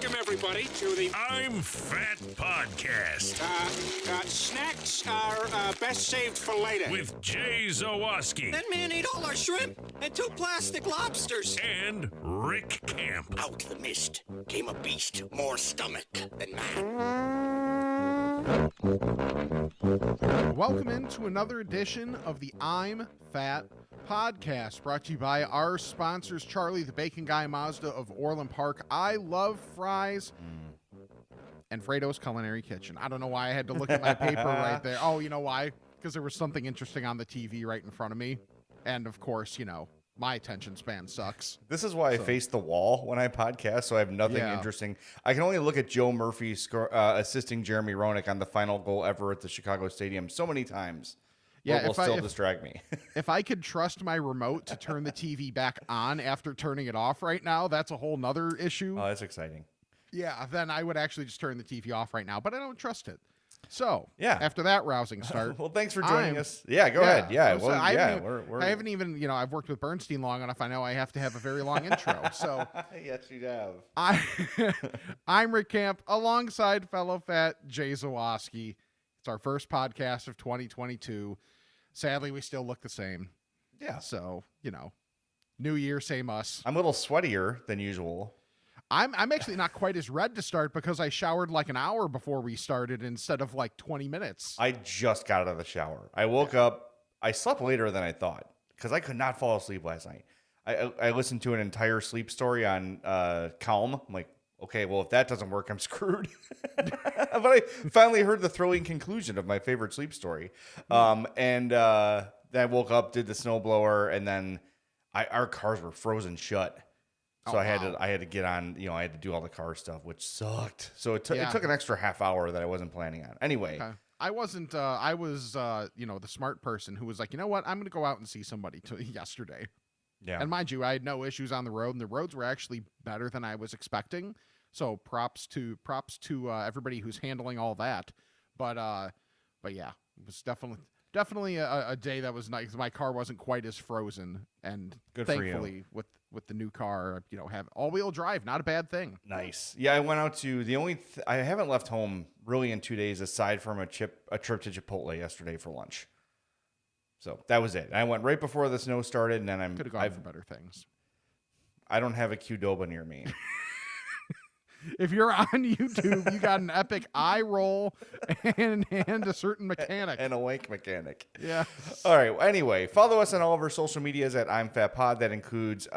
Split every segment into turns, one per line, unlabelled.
Welcome, everybody, to the
I'm Fat Podcast.
Snacks are best saved for later.
With Jay Zawaski.
That man ate all our shrimp and 2 plastic lobsters.
And Rick Camp.
Out the mist came a beast more stomach than man.
Welcome into another edition of the I'm Fat Podcast, brought to you by our sponsors, Charlie, the Bacon Guy Mazda of Orland Park. I love fries. And Frato's Culinary Kitchen. I don't know why I had to look at my paper right there. Oh, you know why? Because there was something interesting on the TV right in front of me. And, of course, you know, my attention span sucks.
This is why I face the wall when I podcast, so I have nothing interesting. I can only look at Joe Murphy assisting Jeremy Roenick on the final goal ever at the Chicago Stadium so many times. Yeah, it will still distract me.
If I could trust my remote to turn the TV back on after turning it off right now, that's a whole nother issue.
Oh, that's exciting.
Yeah, then I would actually just turn the TV off right now, but I don't trust it. So,
yeah,
after that rousing start.
Well, thanks for joining us. Yeah, go ahead. Yeah, well,
I haven't even, you know, I've worked with Bernstein long enough. I know I have to have a very long intro. So,
yes, you have.
I'm Rick Camp alongside fellow fat Jay Zawaski. It's our first podcast of 2022. Sadly, we still look the same.
Yeah.
So, you know, new year, same us.
I'm a little sweatier than usual.
I'm actually not quite as red to start because I showered like an hour before we started instead of like 20 minutes.
I just got out of the shower. I woke up. I slept later than I thought because I could not fall asleep last night. I listened to an entire sleep story on Calm. I'm like, okay, well, if that doesn't work, I'm screwed. But I finally heard the thrilling conclusion of my favorite sleep story. Then I woke up, did the snowblower, and then our cars were frozen shut. So I had to get on, you know, I had to do all the car stuff, which sucked. So it took an extra half hour that I wasn't planning on. Anyway. Okay.
I wasn't, I was, you know, the smart person who was like, you know what, I'm going to go out and see somebody yesterday.
Yeah.
And mind you, I had no issues on the road, and the roads were actually better than I was expecting. So props to everybody who's handling all that. But yeah, it was definitely a day that was nice. My car wasn't quite as frozen, and
good
thankfully with the new car, you know, have all-wheel drive, not a bad thing.
Nice. Yeah, I went out to I haven't left home really in 2 days aside from a trip to Chipotle yesterday for lunch. So that was it. I went right before the snow started, and then
could have gone for better things.
I don't have a Qdoba near me.
If you're on YouTube, you got an epic eye roll and a certain mechanic.
And a wank mechanic.
Yeah.
All right. Anyway, follow us on all of our social medias at I'm Fat Pod. That includes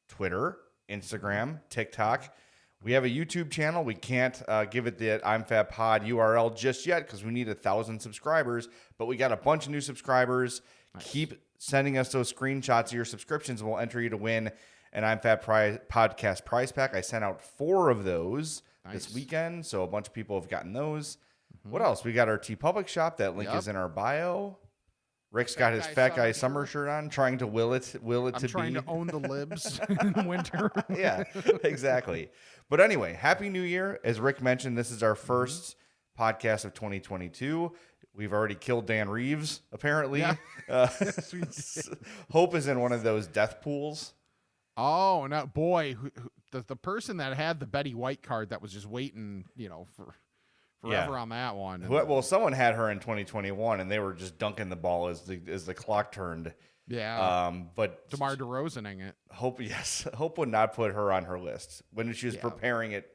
Twitter, Instagram, TikTok. We have a YouTube channel. We can't give it the I'm Fat Pod URL just yet because we need 1,000 subscribers. But we got a bunch of new subscribers. Nice. Keep sending us those screenshots of your subscriptions, and we'll enter you to win an I'm Fat Podcast prize pack. I sent out 4 of those this weekend, so a bunch of people have gotten those. Mm-hmm. What else? We got our TeePublic shop. That link is in our bio. Rick's got his Fat Guy summer shirt on, trying to will it to be.
I'm trying to own the libs in the winter.
Yeah, exactly. But anyway, Happy New Year. As Rick mentioned, this is our first podcast of 2022. We've already killed Dan Reeves, apparently. Yeah.
Yes, we did.
Hope is in one of those death pools.
Oh, no, boy, the person that had the Betty White card that was just waiting, you know, forever on that one.
Well, someone had her in 2021, and they were just dunking the ball as the clock turned.
Yeah.
But
DeMar DeRosaning it.
Hope would not put her on her list when she was preparing it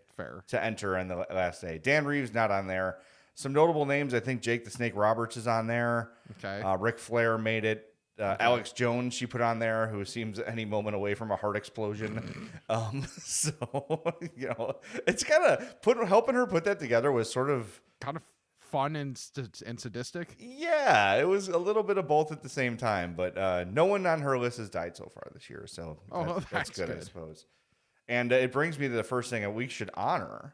to enter on the last day. Dan Reeves not on there. Some notable names. I think Jake the Snake Roberts is on there.
Okay.
Ric Flair made it. Alex Jones, she put on there, who seems any moment away from a heart explosion. So, you know, it's kind of helping her put that together was sort of
kind of fun and sadistic.
Yeah, it was a little bit of both at the same time, but no one on her list has died so far this year. So that's good, I suppose. And it brings me to the first thing that we should honor.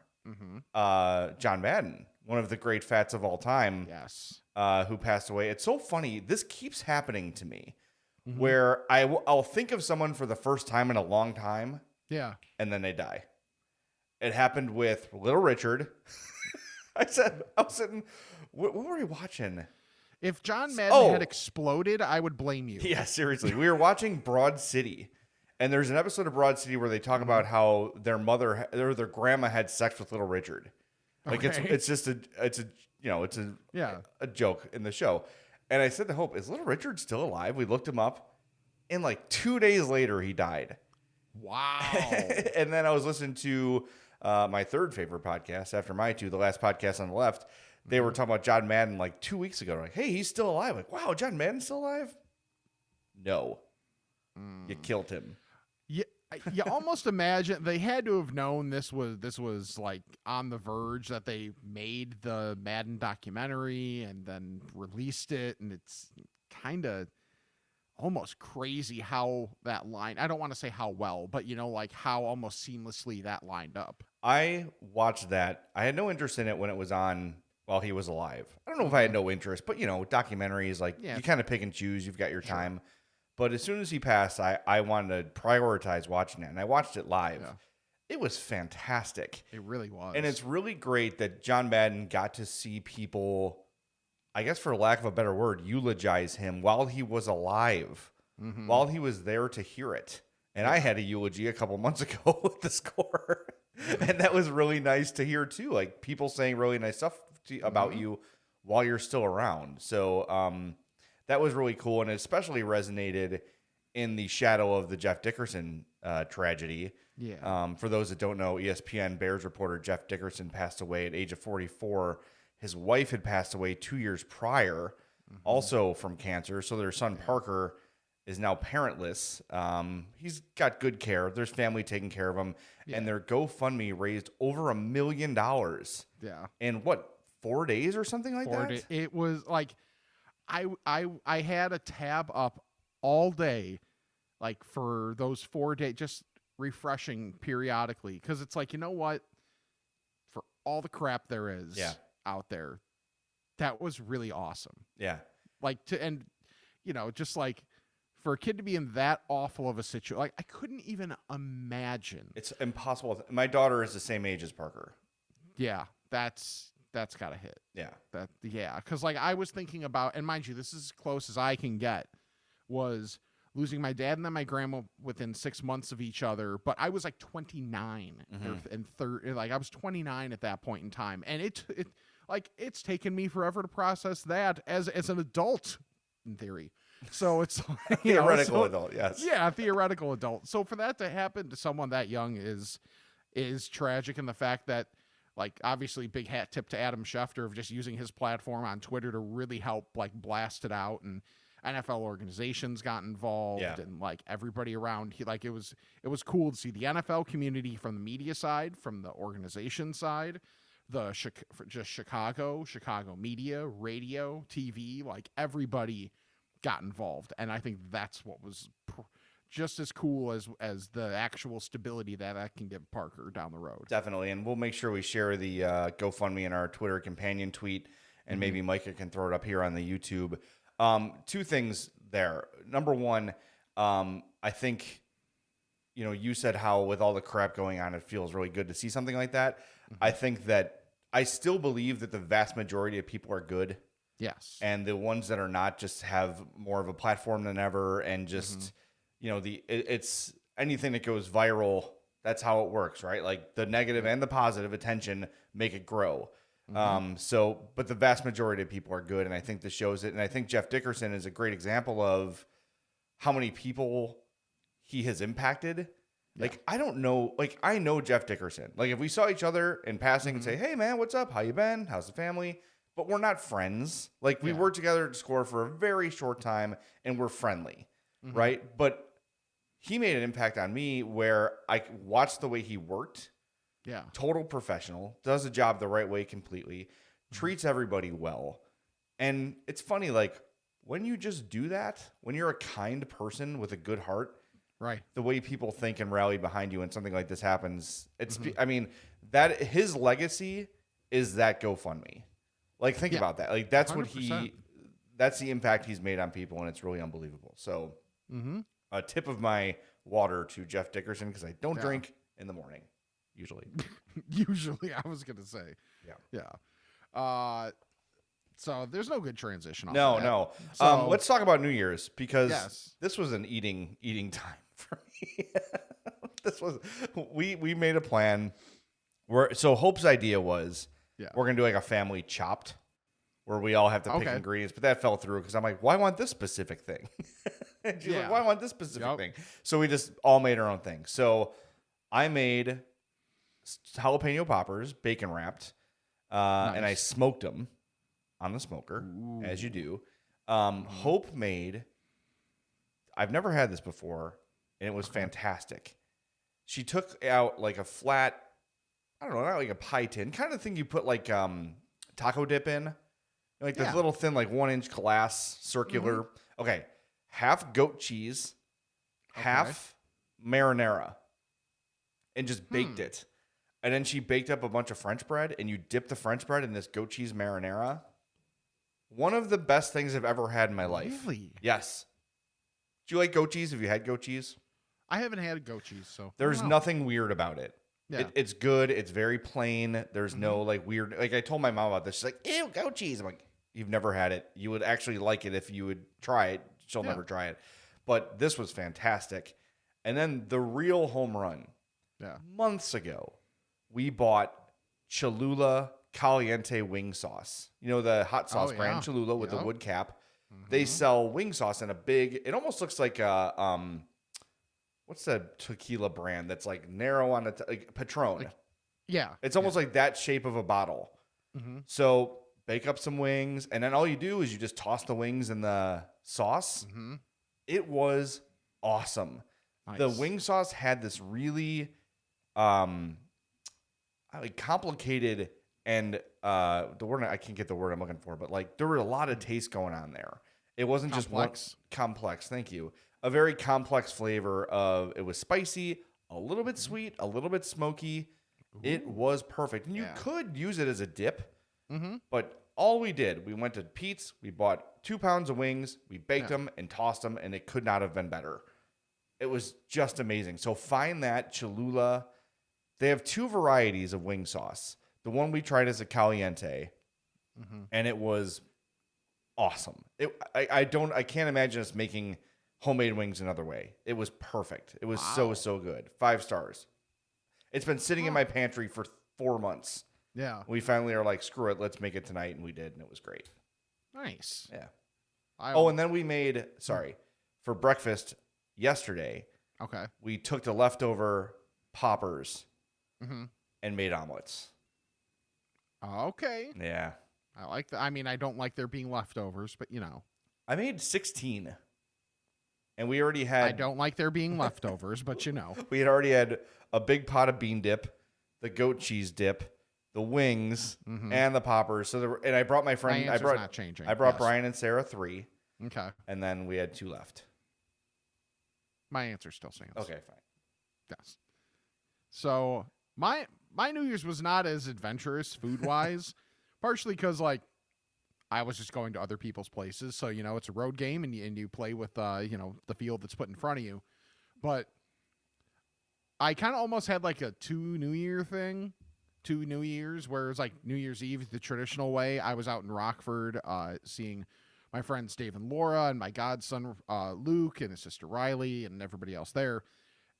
John Madden, one of the great fats of all time.
Yes.
Who passed away. It's so funny. This keeps happening to me where I'll think of someone for the first time in a long time.
Yeah.
And then they die. It happened with Little Richard. I was sitting, what were we watching?
If John Madden had exploded, I would blame you.
Yeah, seriously. We were watching Broad City. And there's an episode of Broad City where they talk about how their mother or their grandma had sex with Little Richard. Like it's just a joke in the show. And I said to Hope, is Little Richard still alive? We looked him up, and like 2 days later he died.
Wow.
And then I was listening to my third favorite podcast after my two, the last podcast on the left. They were talking about John Madden like 2 weeks ago. Like, hey, he's still alive. Like, wow, John Madden's still alive? No. You killed him.
Yeah, you almost imagine they had to have known this was like on the verge that they made the Madden documentary and then released it, and it's kind of almost crazy how that line, I don't want to say how well, but like how almost seamlessly that lined up.
I watched that. I had no interest in it when it was on while he was alive. I don't know if I had no interest, but documentaries, like you kind of pick and choose. You've got your time. But as soon as he passed, I wanted to prioritize watching it, and I watched it live. Yeah. It was fantastic.
It really was.
And it's really great that John Madden got to see people, I guess for lack of a better word, eulogize him while he was alive, while he was there to hear it. And I had a eulogy a couple months ago with the score. And that was really nice to hear, too. Like, people saying really nice stuff about you while you're still around. So, that was really cool, and it especially resonated in the shadow of the Jeff Dickerson tragedy. Yeah. For those that don't know, ESPN Bears reporter Jeff Dickerson passed away at the age of 44. His wife had passed away 2 years prior, also from cancer. So their son Parker is now parentless. He's got good care. There's family taking care of him, and their GoFundMe raised over $1 million.
Yeah.
In 4 days or something like that?
It was like, I had a tab up all day, like for those 4 days, just refreshing periodically. Because it's like, you know what? For all the crap there is out there, that was really awesome.
Yeah.
Like just like for a kid to be in that awful of a situation, like I couldn't even imagine.
It's impossible. My daughter is the same age as Parker.
Yeah, that's got to hit.
Yeah.
Because like I was thinking about, and mind you, this is as close as I can get, was losing my dad and then my grandma within 6 months of each other. But I was like 29 and like I was 29 at that point in time, and it's taken me forever to process that as an adult, in theory. So it's like,
theoretical adult, yes.
Yeah, theoretical adult. So for that to happen to someone that young is tragic, and the fact that, like, obviously big hat tip to Adam Schefter of just using his platform on Twitter to really help like blast it out, and NFL organizations got involved and like everybody around. It was cool to see the NFL community from the media side, from the organization side, Chicago media, radio, TV, like everybody got involved. And I think that's what was just as cool as the actual stability that can give Parker down the road.
Definitely. And we'll make sure we share the GoFundMe in our Twitter companion tweet, and maybe Micah can throw it up here on the YouTube. Two things there. Number one, I think, you said how with all the crap going on, it feels really good to see something like that. I think that I still believe that the vast majority of people are good.
Yes. And
the ones that are not just have more of a platform than ever, and just, it's anything that goes viral. That's how it works, right? Like the negative and the positive attention make it grow. But the vast majority of people are good, and I think this shows it. And I think Jeff Dickerson is a great example of how many people he has impacted. Yeah. Like, I don't know, like, I know Jeff Dickerson. Like, if we saw each other in passing and say, hey man, what's up? How you been? How's the family? But we're not friends. Like, we worked together at Score for a very short time, and we're friendly, right? But he made an impact on me where I watched the way he worked. Yeah. Total professional, does the job the right way completely, treats everybody well. And it's funny, like, when you just do that, when you're a kind person with a good heart, right? The way people think and rally behind you when something like this happens, it's, I mean, that his legacy is that GoFundMe. Like, think about that. Like, that's 100%. What that's the impact he's made on people, and it's really unbelievable. So, a tip of my water to Jeff Dickerson, because I don't drink in the morning, usually.
Usually, I was going to say. Yeah. So there's no good transition.
No.
So,
Let's talk about New Year's because
Yes.
this was an eating time for me. We made a plan. So Hope's idea was we're gonna do like a family chopped where we all have to pick ingredients, but that fell through because I'm like, well, I want this specific thing. And she's like, well, I want this specific thing. So we just all made our own thing. So I made jalapeno poppers, bacon wrapped, and I smoked them on the smoker, as you do. Hope made, I've never had this before, and it was fantastic. She took out like a flat, I don't know, not like a pie tin, kind of thing you put like taco dip in. Like this little thin, like 1-inch glass, circular. Okay. Half goat cheese, half marinara, and just baked it. And then she baked up a bunch of French bread, and you dip the French bread in this goat cheese marinara. One of the best things I've ever had in my life.
Really?
Yes. Do you like goat cheese? Have you had goat cheese?
I haven't had goat cheese, so
There's nothing weird about it.
Yeah.
It's good. It's very plain. There's no like weird. Like I told my mom about this. She's like, "Ew, goat cheese." I'm like, "You've never had it. You would actually like it if you would try it." She'll never try it. But this was fantastic. And then the real home run. Months ago, we bought Cholula Caliente wing sauce. You know, the hot sauce brand Cholula with the wood cap. They sell wing sauce in a big, it almost looks like a, what's the tequila brand that's like narrow on the, like Patron. It's almost like that shape of a bottle. So bake up some wings, and then all you do is you just toss the wings in the sauce. It was awesome. Nice. The wing sauce had this really complicated and the word I can't get the word I'm looking for, but like there were a lot of taste going on there. It wasn't just one complex. Thank you. A very complex flavor of it was spicy, a little bit sweet, a little bit smoky. It was perfect, and you could use it as a dip. But all we did, we went to Pete's, we bought 2 pounds of wings, we baked them and tossed them, and it could not have been better. It was just amazing. So find that Cholula. They have 2 varieties of wing sauce. The one we tried is a Caliente, and it was awesome. I can't imagine us making homemade wings another way. It was perfect. It was so good. 5 stars. It's been sitting in my pantry for 4 months.
Yeah.
We finally are like, screw it, let's make it tonight, and we did, and it was great.
Nice.
Yeah. And then we made, for breakfast yesterday, we took the leftover poppers and made omelets.
Okay.
Yeah.
I like that. I mean, I don't like there being leftovers, but you know.
I made 16. And we already had...
I don't like there being leftovers, but you know.
We had already had a big pot of bean dip, the goat cheese dip, the wings, and the poppers. So and I brought my friend...
My answer's not changing.
I brought Brian and Sarah 3.
Okay.
And then we had 2 left.
My answer still stands.
Okay, fine.
Yes. So my New Year's was not as adventurous food-wise, partially because, like, I was just going to other people's places. So, you know, it's a road game, and you play with, the field that's put in front of you. But I kind of almost had, like, a 2 New Years, where it was, like, New Year's Eve the traditional way. I was out in Rockford seeing my friends Dave and Laura and my godson Luke and his sister Riley and everybody else there.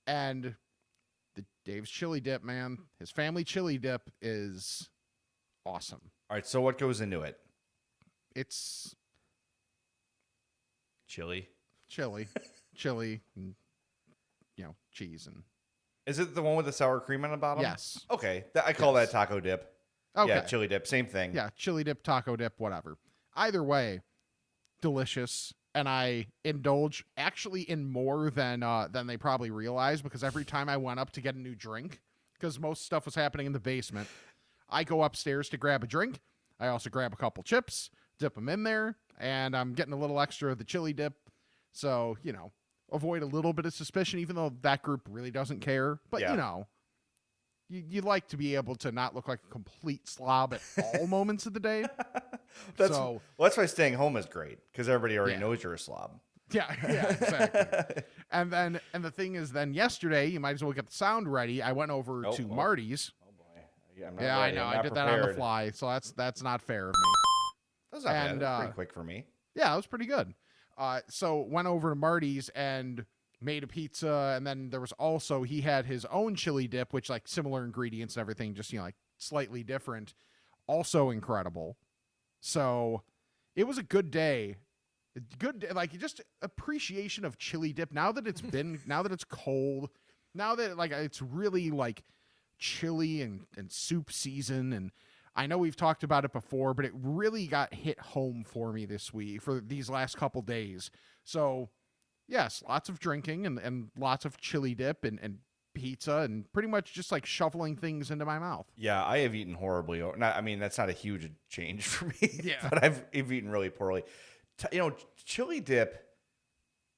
And Dave's chili dip, man, his family chili dip is awesome.
All right, so what goes into it?
It's
chili, and, cheese. And is it the one with the sour cream on the bottom?
Yes.
Okay, I call that taco dip.
Okay.
Yeah, chili dip, same thing.
Yeah, chili dip, taco dip, whatever. Either way, delicious. And I indulge actually in more than they probably realize, because every time I went up to get a new drink, because most stuff was happening in the basement, I go upstairs to grab a drink. I also grab a couple chips, dip them in there, and I'm getting a little extra of the chili dip. So, avoid a little bit of suspicion, even though that group really doesn't care. But, you like to be able to not look like a complete slob at all moments of the day.
That's why staying home is great, because everybody already knows you're a slob.
Yeah, exactly. and the thing is, then yesterday, you might as well get the sound ready. I went over to Marty's.
Oh boy.
I know. I did that on the fly, so that's not fair of me.
That's not bad. That's pretty quick for me.
Yeah, it was pretty good. So went over to Marty's and made a pizza, and then there was also, he had his own chili dip, which like similar ingredients and everything, just, like slightly different. Also incredible. So it was a good day. Like just appreciation of chili dip. Now that it's cold, now that like it's really like chili and soup season, and I know we've talked about it before, but it really got hit home for me this week, for these last couple days. So yes, lots of drinking and lots of chili dip and pizza, and pretty much just like shoveling things into my mouth.
Yeah, I have eaten horribly. That's not a huge change for me.
Yeah.
But I've eaten really poorly. Chili dip,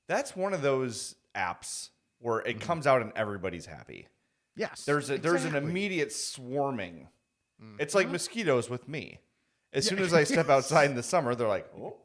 that's one of those apps where it comes out and everybody's happy.
Yes.
There's an immediate swarming. It's like mosquitoes with me. As soon as I step outside in the summer, they're like, oh.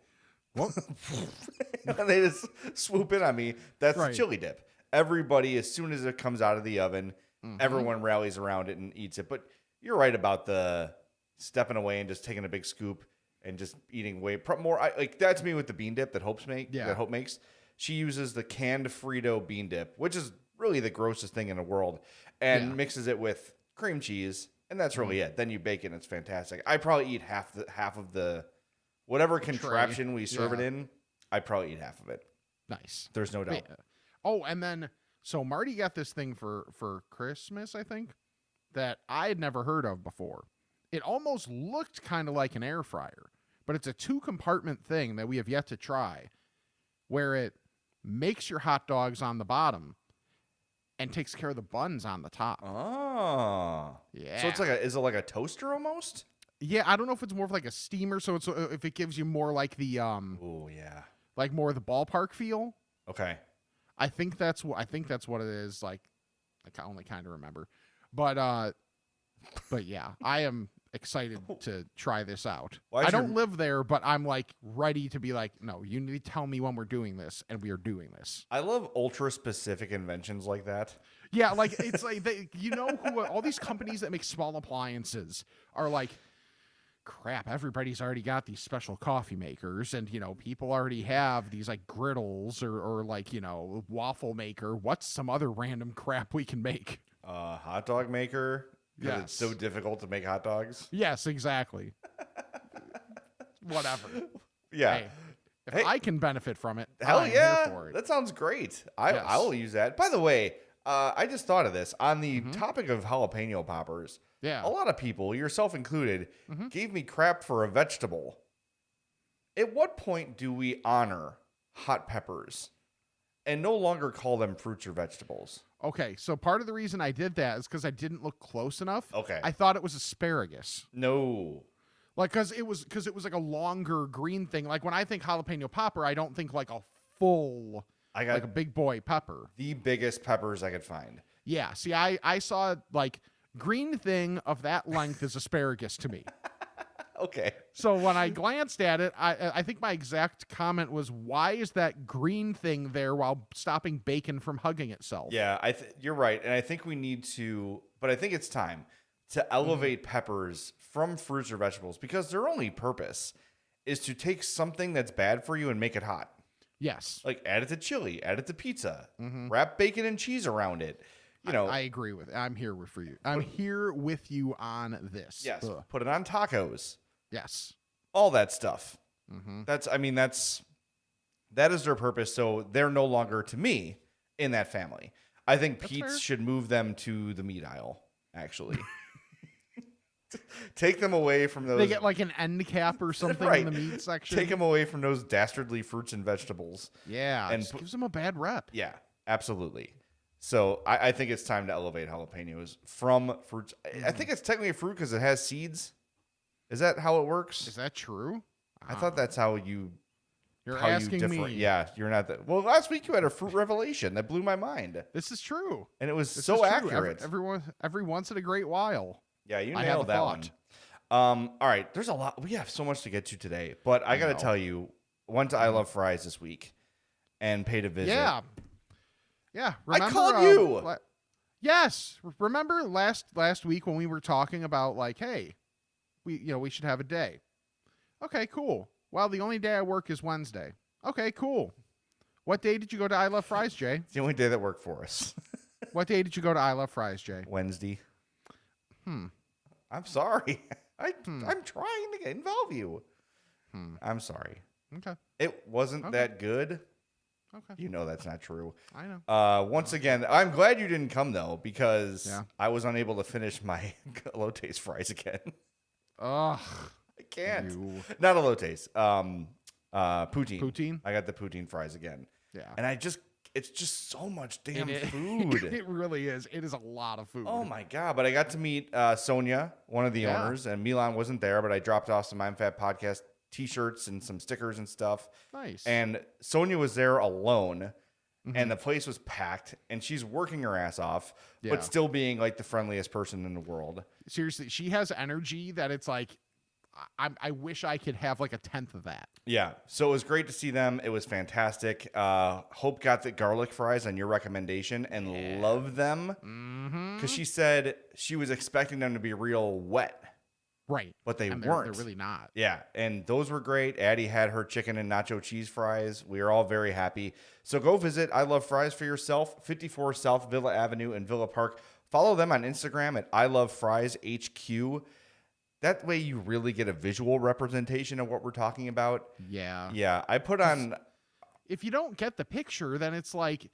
And they just swoop in on me. That's
right.
Chili dip. Everybody, as soon as it comes out of the oven, everyone rallies around it and eats it. But you're right about the stepping away and just taking a big scoop and just eating way more. Like that's me with the bean dip that Hope makes. She uses the canned Frito bean dip, which is really the grossest thing in the world, and mixes it with cream cheese, and that's really it. Then you bake it, and it's fantastic. I probably eat half of the whatever contraption we serve it in. I probably eat half of it.
Nice.
There's no doubt.
Oh, and then so Marty got this thing for Christmas, I think, that I had never heard of before. It almost looked kind of like an air fryer, but it's a 2-compartment thing that we have yet to try, where it makes your hot dogs on the bottom and takes care of the buns on the top.
Oh.
Yeah.
So is it like a toaster almost?
Yeah, I don't know if it's more of like a steamer, so it's if it gives you more like the
Oh, yeah.
like more of the ballpark feel.
Okay.
I think that's what it is. Like, I can only kind of remember, but yeah, I am excited to try this out. I don't live there, but I'm like ready to be like, no, you need to tell me when we're doing this, and we are doing this.
I love ultra specific inventions like that.
Yeah, like it's like who all these companies that make small appliances are like, crap, everybody's already got these special coffee makers, and people already have these like griddles or like waffle maker. What's some other random crap we can make?
Hot dog maker.
Yes.
It's so difficult to make hot dogs.
Yes, exactly. Whatever.
Yeah.
Hey, if I can benefit from it,
hell
I'm
yeah,
here for it.
that sounds great. I will use that. By the way, I just thought of this on the topic of jalapeno poppers.
Yeah.
A lot of people, yourself included, gave me crap for a vegetable. At what point do we honor hot peppers and no longer call them fruits or vegetables?
Okay, so part of the reason I did that is because I didn't look close enough.
Okay.
I thought it was asparagus.
No.
Like, because it was like a longer green thing. Like, when I think jalapeno popper, I don't think like a full, like a big boy pepper.
The biggest peppers I could find.
Yeah, see, I saw like green thing of that length is asparagus to me.
Okay.
So when I glanced at it, I think my exact comment was, why is that green thing there while stopping bacon from hugging itself?
Yeah, you're right. And I think we need to, but I think it's time to elevate peppers from fruits or vegetables, because their only purpose is to take something that's bad for you and make it hot.
Yes.
Like add it to chili, add it to pizza, wrap bacon and cheese around it.
I agree with it. I'm here for you. I'm here with you on this.
Yes.
Ugh.
Put it on tacos.
Yes.
All that stuff. That is their purpose. So they're no longer, to me, in that family. I think Pete's should move them to the meat aisle, actually. Take them away from those.
They get like an end cap or something
right.
in the meat section.
Take them away from those dastardly fruits and vegetables.
Yeah. And gives them a bad rep.
Yeah, absolutely. So I think it's time to elevate jalapenos from fruits. I think it's technically a fruit because it has seeds. Is that how it works?
Is that true?
I thought that's how you're
asking me.
Yeah, you're not that. Well, last week you had a fruit revelation that blew my mind.
This is true.
And it was so accurate.
Every once in a great while.
Yeah, you nailed that one. All right, there's a lot. We have so much to get to today, but I got to tell you, went to I Love Fries this week and paid a visit.
Yeah.
I called you.
Yes. Remember last week when we were talking about like, hey, we should have a day. Okay, cool. Well, the only day I work is Wednesday. Okay, cool. What day did you go to I Love Fries, Jay?
It's the only day that worked for us.
What day did you go to I Love Fries, Jay?
Wednesday.
Hmm.
I'm sorry. I'm trying to involve you. I'm sorry.
Okay.
It wasn't that good.
Okay.
You know that's not true.
I know.
Once again, I'm glad you didn't come, though, because
Yeah.
I was unable to finish my elotes fries again.
Ugh.
I can't.
You.
Not elotes. Poutine.
Poutine?
I got the poutine fries again.
Yeah.
And it's just so much damn
It-
food.
It really is. It is a lot of food.
Oh my God. But I got to meet Sonia, one of the
Yeah.
owners, and Milan wasn't there, but I dropped off some I'm Fat Podcast t-shirts and some stickers and stuff.
Nice.
And Sonia was there alone, and the place was packed, and she's working her ass off,
Yeah.
but still being like the friendliest person in the world.
Seriously, she has energy that it's like, I wish I could have like a tenth of that.
Yeah. So it was great to see them. It was fantastic. Hope got the garlic fries on your recommendation and loved them because she said she was expecting them to be real wet.
Right.
But they
And
weren't.
They're really not.
Yeah, and those were great. Addie had her chicken and nacho cheese fries. We are all very happy. So go visit I Love Fries for yourself, 54 South Villa Avenue in Villa Park. Follow them on Instagram at I Love Fries HQ. That way you really get a visual representation of what we're talking about.
Yeah.
Yeah, I put on...
If you don't get the picture, then it's like,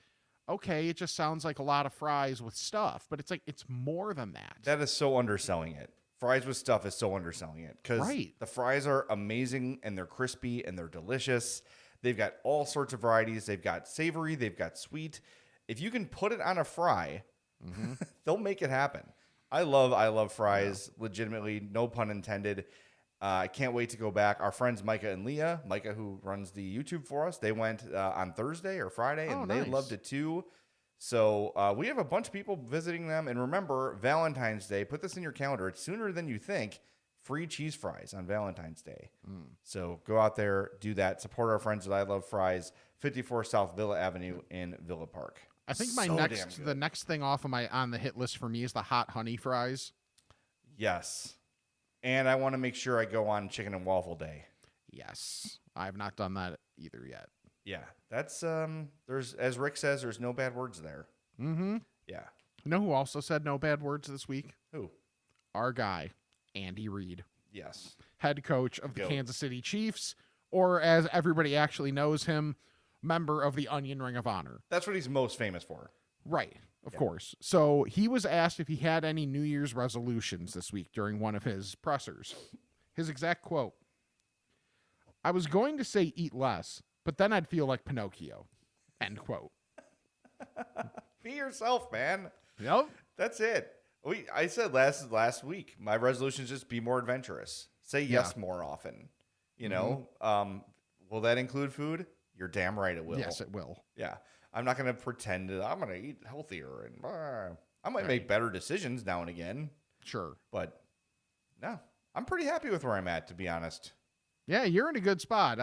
okay, it just sounds like a lot of fries with stuff, but it's like, it's more than that.
That is so underselling it. Fries with stuff is so underselling it because
Right.
the fries are amazing and they're crispy and they're delicious. They've got all sorts of varieties. They've got savory. They've got sweet. If you can put it on a fry, they'll make it happen. I love fries. Legitimately, no pun intended. I can't wait to go back. Our friends Micah and Leah, Micah who runs the YouTube for us, they went on Thursday or Friday, and they
nice.
loved it too. So we have a bunch of people visiting them. And remember, Valentine's Day, put this in your calendar. It's sooner than you think. Free cheese fries on Valentine's Day. So go out there, do that. Support our friends at I Love Fries, 54 South Villa Avenue in Villa Park.
I think
So damn good.
the next thing off of on the hit list for me is the hot honey fries.
Yes. And I want to make sure I go on Chicken and Waffle Day.
Yes. I have not done that either yet.
Yeah. That's, there's, as Rick says, there's no bad words there.
Mm-hmm.
Yeah.
You know who also said no bad words this week?
Who?
Our guy, Andy Reid,
Yes.
head coach of the
Goat.
Kansas City Chiefs, or as everybody actually knows him, member of the Onion Ring of Honor.
That's what he's most famous for.
Right, of course. So he was asked if he had any New Year's resolutions this week during one of his pressers. His exact quote: "I was going to say eat less, but then I'd feel like Pinocchio." End quote.
Be yourself, man.
Yep.
That's it. I said last week, my resolution is just be more adventurous. Say yes more often. You know, will that include food? You're damn right it will.
Yes, it will.
Yeah. I'm not going to pretend that I'm going to eat healthier and I might make better decisions now and again,
Sure.
but no, I'm pretty happy with where I'm at, to be honest.
Yeah, you're in a good spot.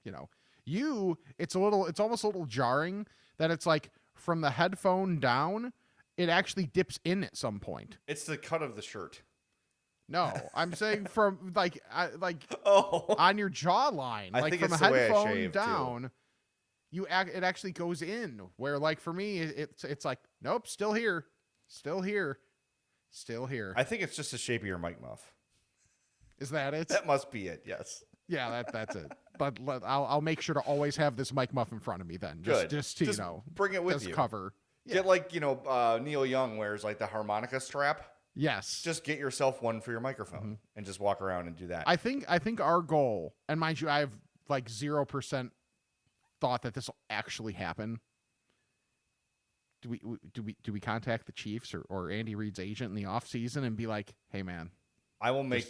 It's almost a little jarring that it's like from the headphone down, it actually dips in at some point.
It's the cut of the shirt.
No, I'm saying from
Oh,
on your jawline,
I
like
think
from a
it's the way I
headphone
shave, too.
down, it actually goes in. Where like for me, it's like nope, still here.
I think it's just the shape of your mic muff.
Is that it?
That must be it. Yes.
Yeah, that's it. But I'll make sure to always have this mic muff in front of me then.
Good.
Just to,
bring it with
just
you.
cover.
Get like, Neil Young wears like the harmonica strap.
Yes.
Just get yourself one for your microphone and just walk around and do that.
I think our goal, and mind you, I have like 0% thought that this will actually happen. Do we contact the Chiefs or Andy Reid's agent in the offseason and be like, hey man,
I will make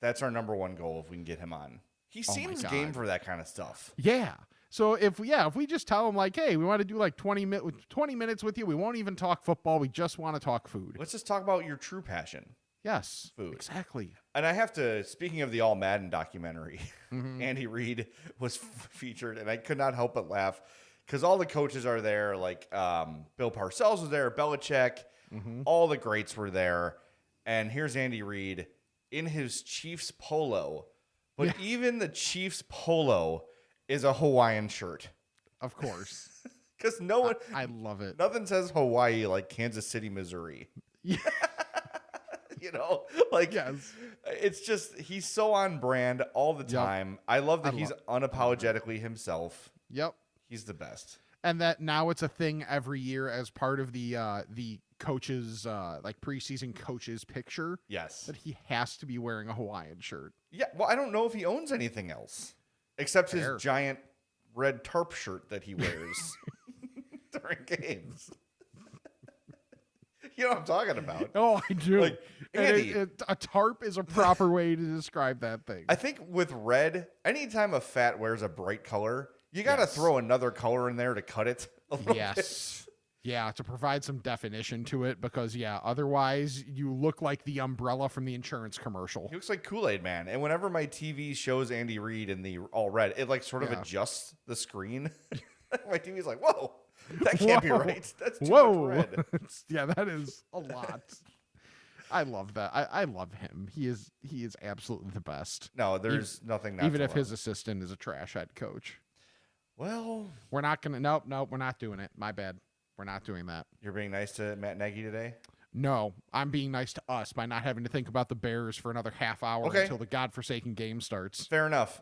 that's our number one goal if we can get him on. He
Oh my
seems
God.
game for that kind of stuff.
yeah. So if we just tell him like, hey, we want to do like 20 minutes with you, we won't even talk football, we just want to talk food.
Let's just talk about your true passion.
Yes,
Food.
exactly.
And I have to, speaking of the All Madden documentary, Andy Reid was featured, and I could not help but laugh because all the coaches are there. Like Bill Parcells was there, Belichick, all the greats were there. And here's Andy Reid in his Chiefs polo But even the Chiefs polo is a Hawaiian shirt.
Of course.
Because no one,
I love it.
nothing says Hawaii like Kansas City, Missouri.
Yeah.
You know, like
Yes.
it's just he's so on brand all the time. I love that he's unapologetically himself.
Yep.
He's the best.
And that now it's a thing every year as part of the coaches like preseason coaches picture.
Yes.
That he has to be wearing a Hawaiian shirt.
Yeah. Well, I don't know if he owns anything else except
Fair.
his giant red tarp shirt that he wears during games. You know what I'm talking about?
Oh, I do.
Like,
And
Andy.
a tarp is a proper way to describe that thing.
I think with red, anytime a fat wears a bright color, you got to throw another color in there to cut it a little bit.
Yes. Yeah, to provide some definition to it because, otherwise you look like the umbrella from the insurance commercial.
He looks like Kool-Aid Man. And whenever my TV shows Andy Reid in the all red, it like sort of adjusts the screen. My TV's like, whoa, that can't be right. That's too much red.
Yeah, that is a lot. I love that. I love him. He is absolutely the best.
No, there's nothing.
Even if his assistant is a trash head coach.
Well,
we're not going to. Nope, we're not doing it. My bad. We're not doing that.
You're being nice to Matt Nagy today?
No, I'm being nice to us by not having to think about the Bears for another half hour until the godforsaken game starts.
Fair enough.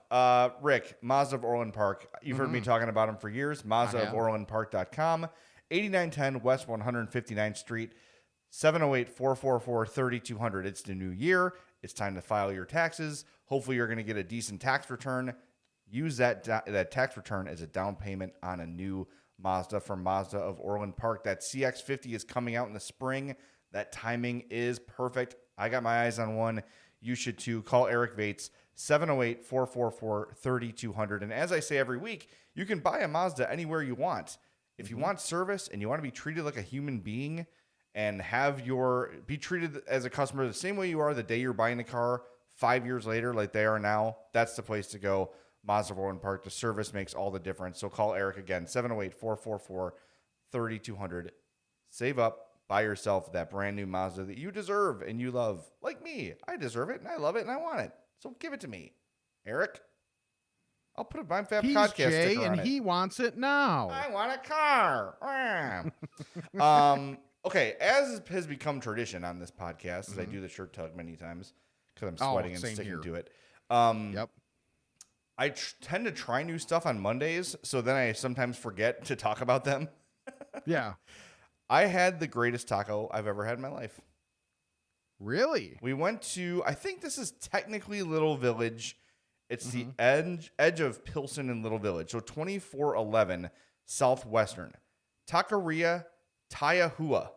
Rick, Mazda of Orland Park. You've heard me talking about him for years. Mazda of OrlandPark.com. 8910 West 159th Street. 708-444-3200. It's the new year. It's time to file your taxes. Hopefully you're going to get a decent tax return. Use that tax return as a down payment on a new Mazda from Mazda of Orland Park. That CX-50 is coming out in the spring. That timing is perfect. I got my eyes on one. You should too. Call Eric Vates, 708-444-3200. And as I say every week, you can buy a Mazda anywhere you want. If you want service and you want to be treated like a human being and be treated as a customer the same way you are the day you're buying the car 5 years later like they are now, that's the place to go. Mazda of Orland Park. The service makes all the difference. So call Eric again, 708-444-3200. Save up, buy yourself that brand new Mazda that you deserve and you love. Like me, I deserve it and I love it and I want it. So give it to me, Eric. I'll put a Bime Fab
He's
podcast
Jay,
sticker on
and
it.
he wants it now.
I want a car. Okay, as has become tradition on this podcast, as I do the shirt tug many times because I'm sweating and sticking to it.
Yep.
I tend to try new stuff on Mondays, so then I sometimes forget to talk about them.
Yeah.
I had the greatest taco I've ever had in my life.
Really?
We went to, I think this is technically Little Village. It's the edge of Pilsen and Little Village. So 2411 Southwestern. Taqueria Tayahua.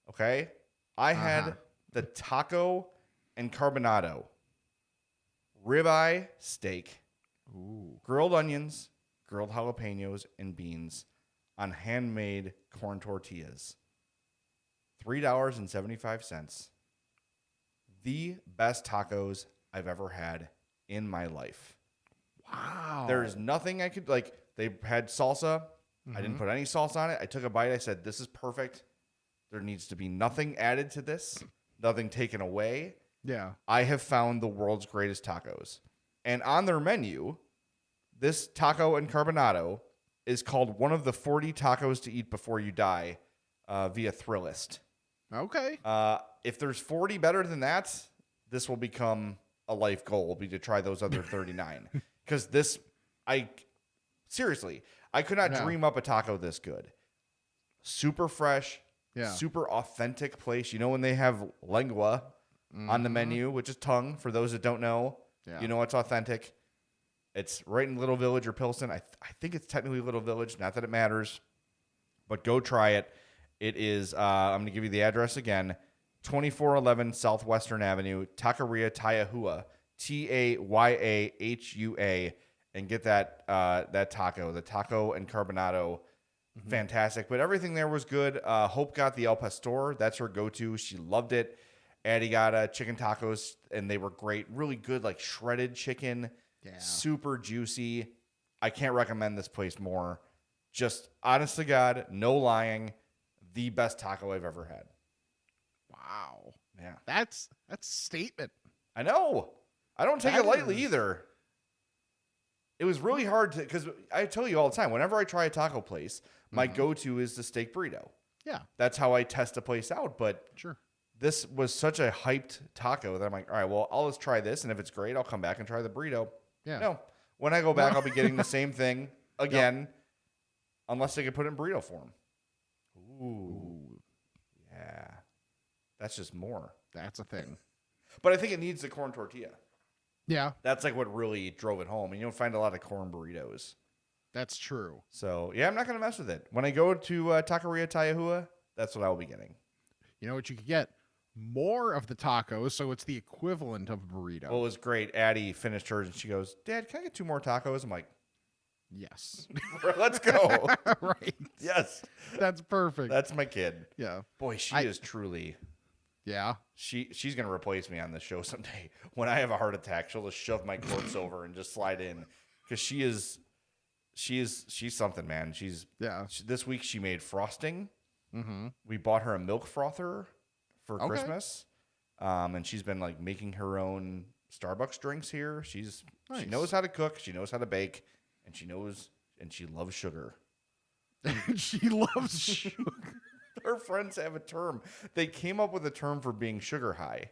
Okay? I had the taco and carbonado. Ribeye steak, grilled onions, grilled jalapenos, and beans on handmade corn tortillas. $3.75. The best tacos I've ever had in my life.
Wow.
There's nothing I could, like, they had salsa. I didn't put any sauce on it. I took a bite. I said, this is perfect. There needs to be nothing added to this, nothing taken away.
Yeah.
I have found the world's greatest tacos. And on their menu, this taco and carbonado is called one of the 40 tacos to eat before you die via Thrillist.
Okay.
If there's 40 better than that, this will become a life goal, will be to try those other 39. Because seriously, I could not dream up a taco this good. Super fresh, super authentic place. You know when they have lengua on the menu, which is tongue, for those that don't know. You know what's authentic. It's right in Little Village or Pilsen. I think it's technically Little Village. Not that it matters. But go try it. It is, I'm going to give you the address again. 2411 Southwestern Avenue, Taqueria Tayahua. Tayahua. And get that taco. The taco and carbonado. Fantastic. But everything there was good. Hope got the El Pastor. That's her go-to. She loved it. Addie got chicken tacos, and they were great. Really good, like shredded chicken. Yeah. Super juicy. I can't recommend this place more. Just honest to God, no lying, the best taco I've ever had.
Wow.
Yeah.
That's a statement.
I know. I don't take it lightly either. It was really hard to, because I tell you all the time, whenever I try a taco place, my go-to is the steak burrito.
Yeah.
That's how I test a place out. But
Sure.
this was such a hyped taco that I'm like, all right, well, I'll just try this. And if it's great, I'll come back and try the burrito.
Yeah.
No. When I go back, I'll be getting the same thing again, unless they can put it in burrito form. Ooh. Yeah. That's just more.
That's a thing.
But I think it needs the corn tortilla.
Yeah.
That's like what really drove it home. And you don't find a lot of corn burritos.
That's true.
So, yeah, I'm not going to mess with it. When I go to Taqueria Tayahua, that's what I will be getting.
You know what you could get? More of the tacos, so it's the equivalent of a burrito.
Well, it was great. Addie finished hers, and she goes, Dad, can I get 2 more tacos? I'm like,
yes.
let's go.
Right.
Yes.
That's perfect.
That's my kid.
Yeah.
Boy, she is truly...
Yeah.
She's going to replace me on this show someday. When I have a heart attack, she'll just shove my corpse over and just slide in. Because she's something, man. This week she made frosting. Mm-hmm. We bought her a milk frother for Christmas. And she's been like making her own Starbucks drinks here. She knows how to cook. She knows how to bake. And she loves sugar.
She loves sugar.
Her friends have a term. They came up with a term for being sugar high.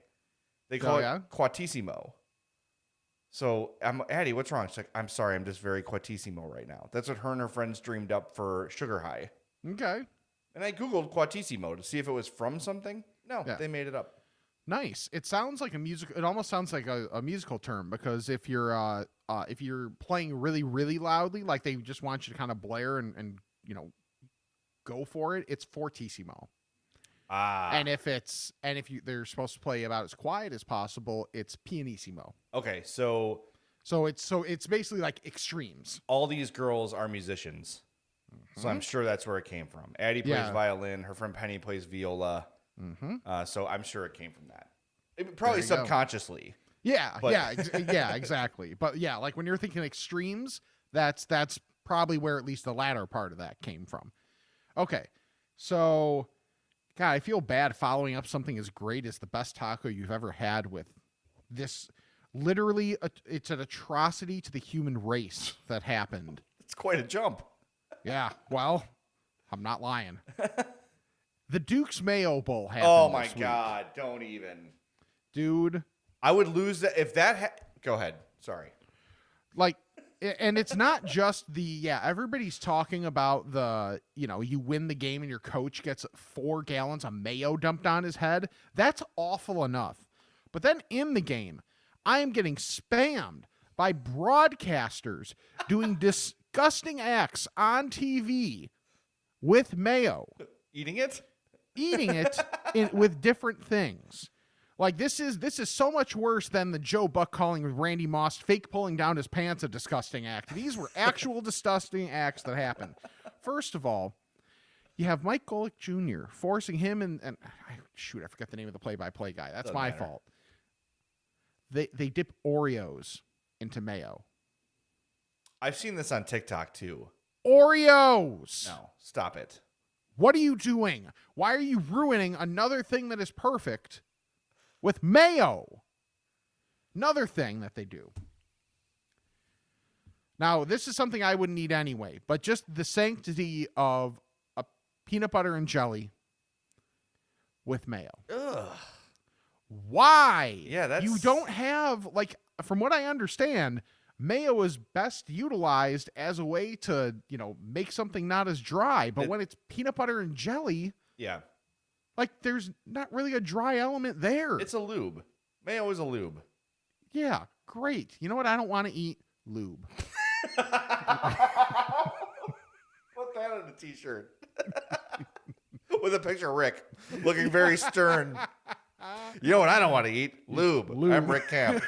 They call it quatissimo. So, Addie, what's wrong? She's like, I'm sorry, I'm just very quatissimo right now. That's what her and her friends dreamed up for sugar high.
Okay.
And I Googled quatissimo to see if it was from something. No, they made it up.
Nice. It sounds like a music. It almost sounds like a musical term, because if you're playing really, really loudly, like they just want you to kind of blare and go for it, it's fortissimo. And if they're supposed to play about as quiet as possible, it's pianissimo.
Okay, so
it's basically like extremes.
All these girls are musicians. So I'm sure that's where it came from. Addie plays violin, her friend Penny plays viola. So I'm sure it came from that. Probably subconsciously.
Yeah, exactly. But yeah, like when you're thinking extremes, that's probably where at least the latter part of that came from. Okay, so, God, I feel bad following up something as great as the best taco you've ever had with this. Literally, it's an atrocity to the human race that happened.
It's quite a jump.
Yeah, well, I'm not lying. The Duke's Mayo Bowl happened.
Oh, my God, don't even.
Dude.
I would lose that if that go ahead. Sorry.
Like, and it's not just everybody's talking about the, you win the game and your coach gets 4 gallons of mayo dumped on his head. That's awful enough. But then in the game, I am getting spammed by broadcasters doing disgusting acts on TV with mayo.
Eating it with
different things. Like, this is so much worse than the Joe Buck calling Randy Moss fake pulling down his pants a disgusting act. These were actual disgusting acts that happened. First of all, you have Mike Golick Jr. forcing him and I forget the name of the play-by-play guy. That's my fault. They dip Oreos into mayo.
I've seen this on TikTok too.
Oreos!
No, stop it.
What are you doing? Why are you ruining another thing that is perfect with mayo? Another thing that they do. Now, this is something I wouldn't eat anyway, but just the sanctity of a peanut butter and jelly with mayo.
Ugh.
Why?
Yeah, that's...
You don't have, like, from what I understand, mayo is best utilized as a way to, make something not as dry. But when it's peanut butter and jelly... Yeah. Like, there's not really a dry element there.
It's a lube. Mayo is a lube.
Yeah, great. You know what? I don't want to eat lube.
Put that on a t-shirt. With a picture of Rick looking very stern. You know what I don't want to eat? Lube. I'm Rick Camp.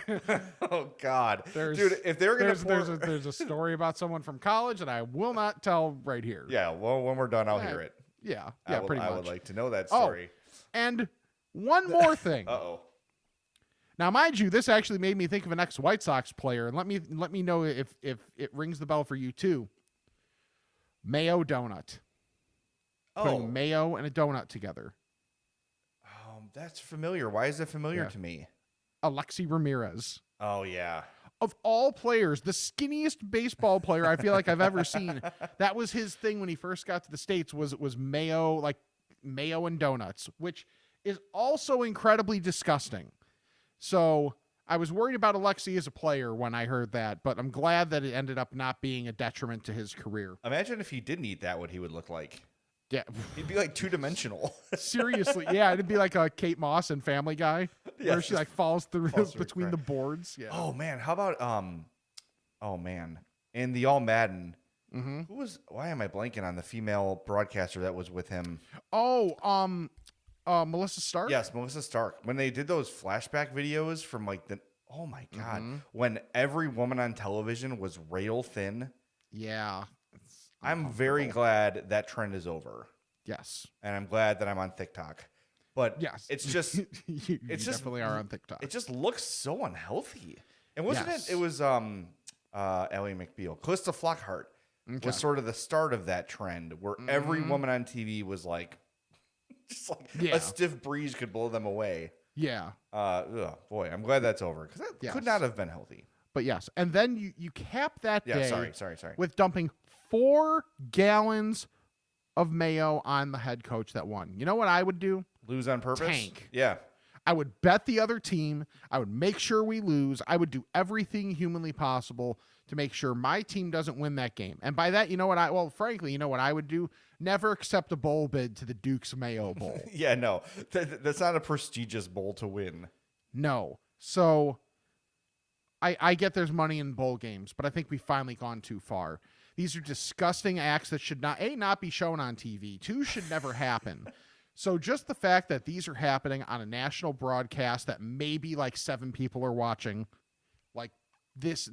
Oh, God. Dude, if they're going to
There's a story about someone from college that I will not tell right here.
Yeah, well, when we're done, I'll hear it.
Yeah,
pretty much. I would like to know that story.
And one more thing.
Uh-oh.
Now, mind you, this actually made me think of an ex-White Sox player, and let me know if it rings the bell for you too. Mayo donut. Putting mayo and a donut together.
That's familiar. Why is it familiar to me?
Alexi Ramirez.
Oh, yeah.
Of all players, the skinniest baseball player I feel like I've ever seen. That was his thing when he first got to the States was Mayo, like Mayo and donuts, which is also incredibly disgusting. So I was worried about Alexei as a player when I heard that, but I'm glad that it ended up not being a detriment to his career.
Imagine if he didn't eat that, what he would look like.
Yeah.
He'd be like two-dimensional.
Seriously. Yeah, it'd be like a Kate Moss and Family Guy where she like falls through between the boards. Yeah.
Oh man, how about oh man. In the All Madden, why am I blanking on the female broadcaster that was with him?
Oh, Melissa Stark?
Yes, Melissa Stark. When they did those flashback videos from like oh my God, when every woman on television was rail thin.
Yeah.
I'm very glad that trend is over.
Yes.
And I'm glad that I'm on TikTok. But
yes,
it's just
you definitely are on TikTok.
It just looks so unhealthy. And wasn't
Yes.
it was Ellie McBeal. Calista Flockhart was sort of the start of that trend where every woman on TV was like just like a stiff breeze could blow them away.
Yeah.
Boy, I'm glad that's over because that could not have been healthy.
But yes, and then you cap that day
sorry.
with dumping 4 gallons of mayo on the head coach that won. You know what I would do?
Lose on purpose?
Tank.
Yeah.
I would bet the other team. I would make sure we lose. I would do everything humanly possible to make sure my team doesn't win that game. And by that, frankly, you know what I would do? Never accept a bowl bid to the Duke's Mayo Bowl.
Yeah, no. That's not a prestigious bowl to win.
No. So I get there's money in bowl games, but I think we've finally gone too far. These are disgusting acts that should not be shown on TV. 2 should never happen. So just the fact that these are happening on a national broadcast that maybe like 7 people are watching, like this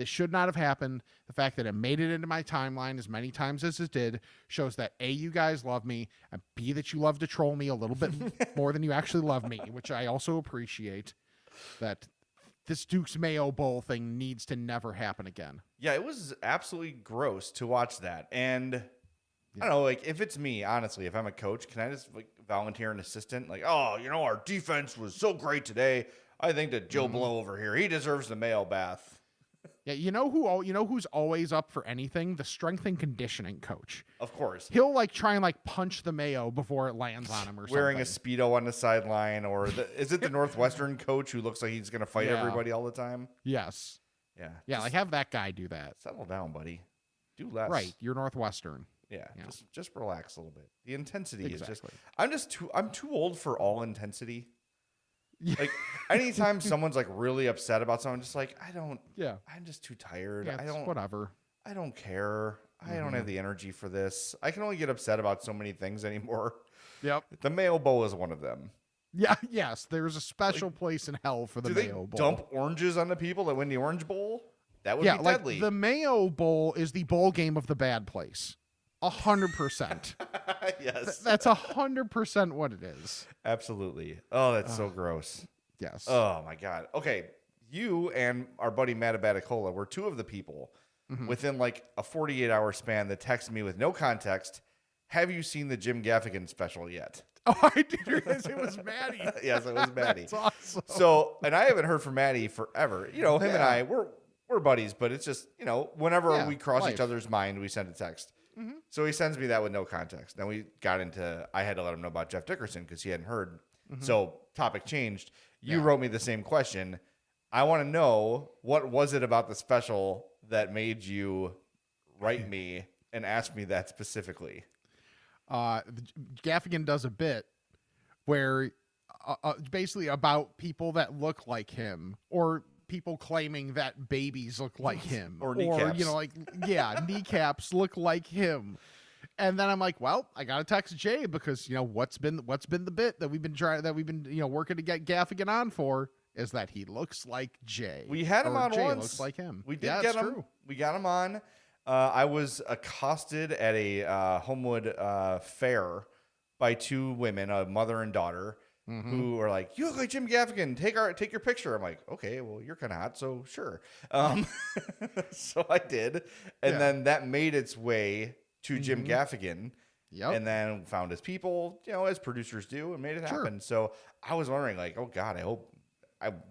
should not have happened. The fact that it made it into my timeline as many times as it did shows that A, you guys love me, and B, that you love to troll me a little bit more than you actually love me, which I also appreciate. That this Duke's Mayo Bowl thing needs to never happen again.
Yeah, it was absolutely gross to watch that. And I don't know, like if it's me, honestly, if I'm a coach, can I just like volunteer an assistant? Like, oh, our defense was so great today. I think that Joe Blow over here, he deserves the Mayo bath.
Yeah, who's always up for anything? The strength and conditioning coach.
Of course.
He'll try and punch the mayo before it lands on him or something.
Wearing a Speedo on the sideline, or is it the Northwestern coach who looks like he's going to fight everybody all the time?
Yes.
Yeah.
Yeah, have that guy do that.
Settle down, buddy. Do less.
Right, you're Northwestern.
Yeah. Just relax a little bit. The intensity is just I'm too old for all intensity. Like anytime someone's like really upset about something, just like I'm just too tired.
Yeah, whatever.
I don't care. I don't have the energy for this. I can only get upset about so many things anymore.
Yep.
The Mayo Bowl is one of them.
Yeah, yes. There's a special place in hell for the Mayo Bowl.
Do they dump oranges on the people that win the Orange Bowl? That would be deadly.
The Mayo Bowl is the bowl game of the bad place. 100%.
Yes.
That's 100% what it is.
Absolutely. Oh, that's so gross.
Yes.
Oh, my God. Okay. You and our buddy Matt Abaticola were 2 of the people within like a 48-hour span that texted me with no context. Have you seen the Jim Gaffigan special yet?
Oh, I did realize it was Maddie.
Yes, it was Maddie.
That's awesome.
So, and I haven't heard from Maddie forever. Him and I, we're buddies, but it's just, whenever we cross each other's mind, we send a text. So he sends me that with no context. Then we got into, I had to let him know about Jeff Dickerson because he hadn't heard. So topic changed. You wrote me the same question. I want to know, what was it about the special that made you write me and ask me that specifically?
Gaffigan does a bit where basically about people that look like him, or people claiming that babies look like him,
or kneecaps.
Kneecaps look like him. And then I'm like, well, I gotta text Jay because what's been the bit that we've been working to get Gaffigan on for is that he looks like Jay.
We had him on
Jay
once.
Looks like him.
We did get him. True. We got him on. I was accosted at a Homewood fair by 2 women, a mother and daughter, who are like, "You look like Jim Gaffigan. Take your picture." I'm like, "Okay, well, you're kind of hot, so sure." So I did, and then that made its way to Jim Gaffigan. Yep. And then found his people, as producers do, and made it happen. So I was wondering, like, oh God,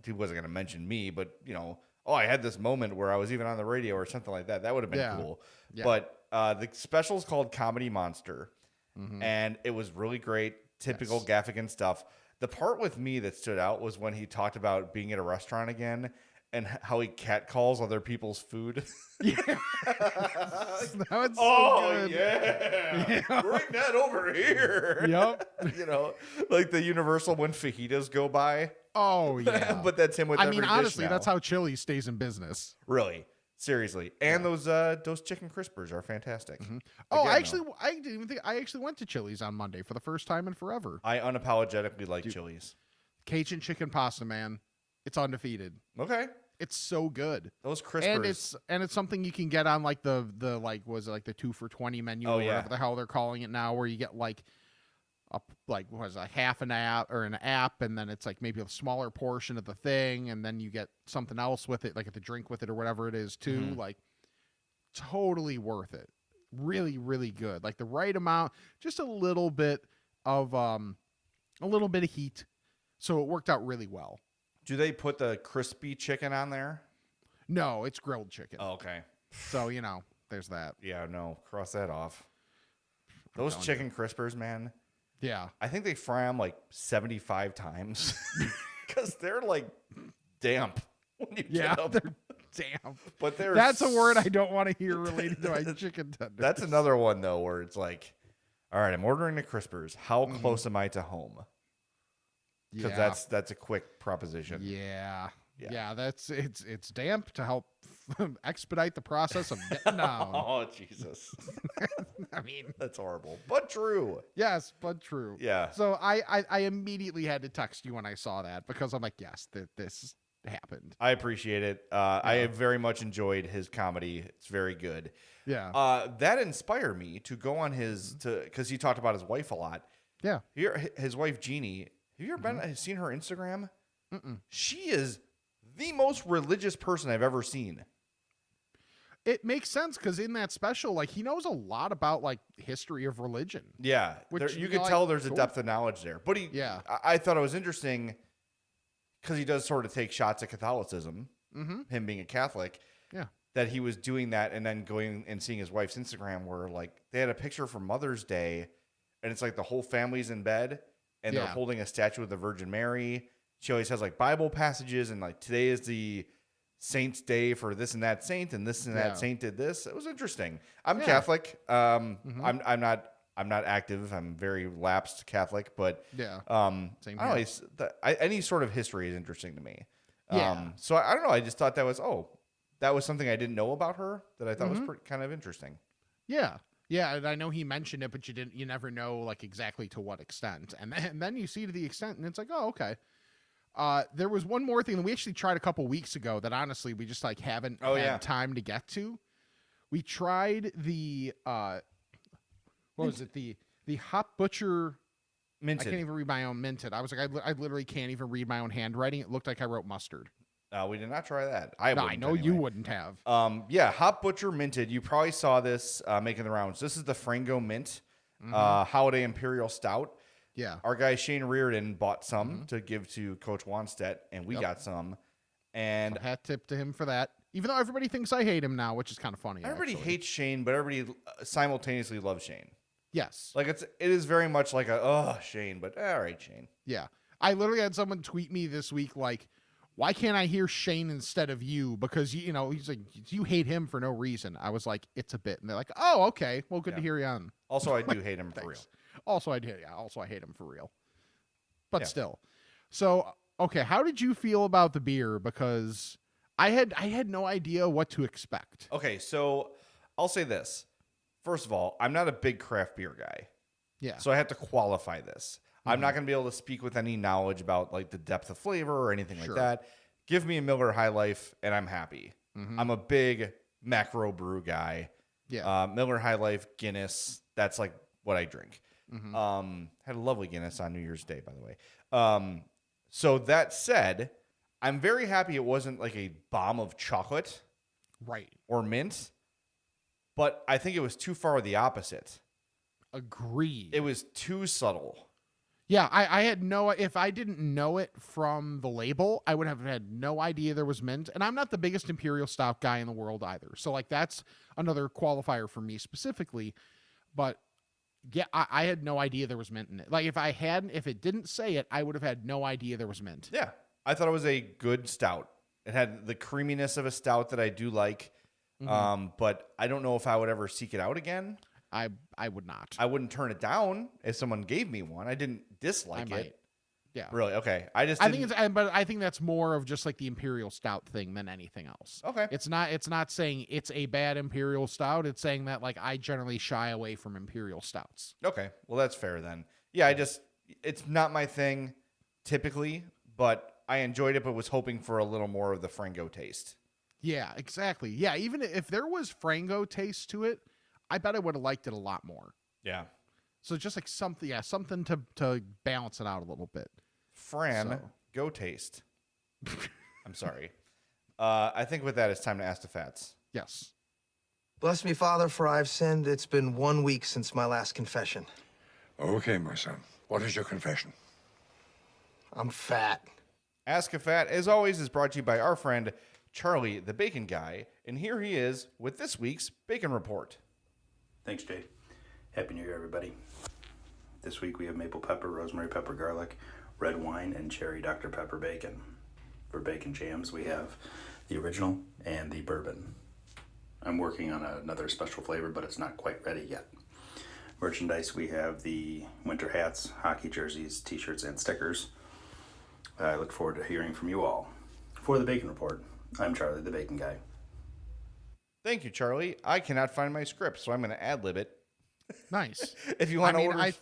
he wasn't going to mention me, but you know, oh, I had this moment where I was even on the radio or something like that. That would have been cool. Yeah. But the special is called Comedy Monster, and it was really great. Typical Gaffigan stuff. The part with me that stood out was when he talked about being at a restaurant again and how he catcalls other people's food.
Yeah. That was so good.
Yeah. Bring that over here.
Yep.
You know, like the Universal when fajitas go by.
Oh, yeah.
But that's him with every dish
honestly,
now.
that's how Chili's stays in business.
Really. Seriously. And those chicken crispers are fantastic.
Oh,
Again,
I didn't even think I actually went to Chili's on Monday for the first time in forever.
I unapologetically like Chili's.
Cajun chicken pasta, man. It's undefeated.
Okay.
It's so good.
Those crispers.
And it's something you can get on like the like was it like the 2 for $20 menu or whatever the hell they're calling it now, where you get like a half an app or an app, and then it's like maybe a smaller portion of the thing, and then you get something else with it, like the drink with it or whatever it is too. Like totally worth it. Really, really good. Like the right amount, just a little bit of heat. So it worked out really well.
Do they put the crispy chicken on there?
No, it's grilled chicken.
Oh, okay.
So, you know, there's that.
Yeah, no, cross that off. Those chicken crispers, man.
Yeah.
I think they fry them like 75 times because they're like damp when you get them.
They're damp.
But
that's a word I don't want to hear related to my chicken tenders.
That's another one, though, where it's like, all right, I'm ordering the crispers. How close am I to home? Because that's a quick proposition.
Yeah. That's it's damp to help expedite the process of getting down.
Oh, Jesus.
I mean,
that's horrible, but true.
Yes, but true.
Yeah.
So I immediately had to text you when I saw that, because I'm like, yes, this happened.
I appreciate it. I very much enjoyed his comedy. It's very good.
Yeah.
That inspired me to go on because he talked about his wife a lot.
Yeah.
His wife, Jeannie. Have you ever seen her Instagram? She is the most religious person I've ever seen.
It makes sense, because in that special, like, he knows a lot about like history of religion.
Yeah,
which
you could tell there's a depth of knowledge there. But I thought it was interesting because he does sort of take shots at Catholicism, him being a Catholic.
Yeah,
that he was doing that and then going and seeing his wife's Instagram where like they had a picture for Mother's Day, and it's like the whole family's in bed. And they're holding a statue of the Virgin Mary. She always has like Bible passages, and like today is the saint's day for this and that saint, and this and that saint did this. It was interesting. I'm Catholic. I'm not active. I'm very lapsed Catholic, but
same here.
Any sort of history is interesting to me. So I don't know. I just thought that was something I didn't know about her that I thought was kind of interesting.
Yeah. Yeah, and I know he mentioned it, but you never know like exactly to what extent. And then you see to the extent, and it's like, oh, okay. There was one more thing that we actually tried a couple weeks ago that honestly we just like haven't had time to get to. We tried the what was it? The Hop Butcher
Minted.
I can't even read my own minted. I was like, I literally can't even read my own handwriting. It looked like I wrote mustard.
We did not try that.
I know you wouldn't have.
Hop Butcher Minted. You probably saw this making the rounds. This is the Frango Mint Holiday Imperial Stout.
Yeah.
Our guy Shane Reardon bought some to give to Coach Wanstedt, and we got some. And
so hat tip to him for that. Even though everybody thinks I hate him now, which is kind of funny.
Everybody hates Shane, but everybody simultaneously loves Shane.
Yes.
Like it is very much like Shane, but all right, Shane.
Yeah. I literally had someone tweet me this week like, why can't I hear Shane instead of you? Because, he's like, you hate him for no reason. I was like, it's a bit. And they're like, oh, okay. Well, good to hear you on.
Also, I do hate him for real.
Also, I hate him for real. But still. So, okay. How did you feel about the beer? Because I had no idea what to expect.
Okay. So I'll say this. First of all, I'm not a big craft beer guy.
Yeah.
So I have to qualify this. I'm not going to be able to speak with any knowledge about like the depth of flavor or anything like that. Give me a Miller High Life and I'm happy. I'm a big macro brew guy.
Yeah.
Miller High Life, Guinness. That's like what I drink. Had a lovely Guinness on New Year's Day, by the way. So that said, I'm very happy it wasn't like a bomb of chocolate.
Right.
Or mint. But I think it was too far the opposite.
Agreed.
It was too subtle.
Yeah, I had if I didn't know it from the label, I would have had no idea there was mint. And I'm not the biggest Imperial Stout guy in the world either. So like that's another qualifier for me specifically. But yeah, I had no idea there was mint in it. Like if it didn't say it, I would have had no idea there was mint.
Yeah. I thought it was a good stout. It had the creaminess of a stout that I do like. But I don't know if I would ever seek it out again.
I would not.
I wouldn't turn it down if someone gave me one. I didn't dislike it.
Yeah.
Really? Okay. I
think that's more of just like the Imperial Stout thing than anything else.
Okay.
It's not saying it's a bad Imperial Stout. It's saying that like I generally shy away from Imperial Stouts.
Okay. Well, that's fair then. Yeah, it's not my thing typically, but I enjoyed it, but was hoping for a little more of the Frango taste.
Yeah, exactly. Yeah, even if there was Frango taste to it, I bet I would have liked it a lot more.
Yeah.
So just like something to balance it out a little bit.
Go taste. I'm sorry. I think with that, it's time to ask the Fats.
Yes.
Bless me, Father, for I've sinned. It's been 1 week since my last confession.
Okay, my son. What is your confession?
I'm fat.
Ask a Fat, as always, is brought to you by our friend Charlie, the Bacon Guy, and here he is with this week's Bacon Report.
Thanks, Jay. Happy New Year, everybody. This week we have maple pepper, rosemary pepper, garlic, red wine, and cherry Dr. Pepper bacon. For bacon jams, we have the original and the bourbon. I'm working on another special flavor, but it's not quite ready yet. Merchandise, we have the winter hats, hockey jerseys, t-shirts, and stickers. I look forward to hearing from you all. For the Bacon Report, I'm Charlie, the Bacon Guy.
Thank you, Charlie. I cannot find my script, so I'm going to ad-lib it.
Nice.
If you want to order...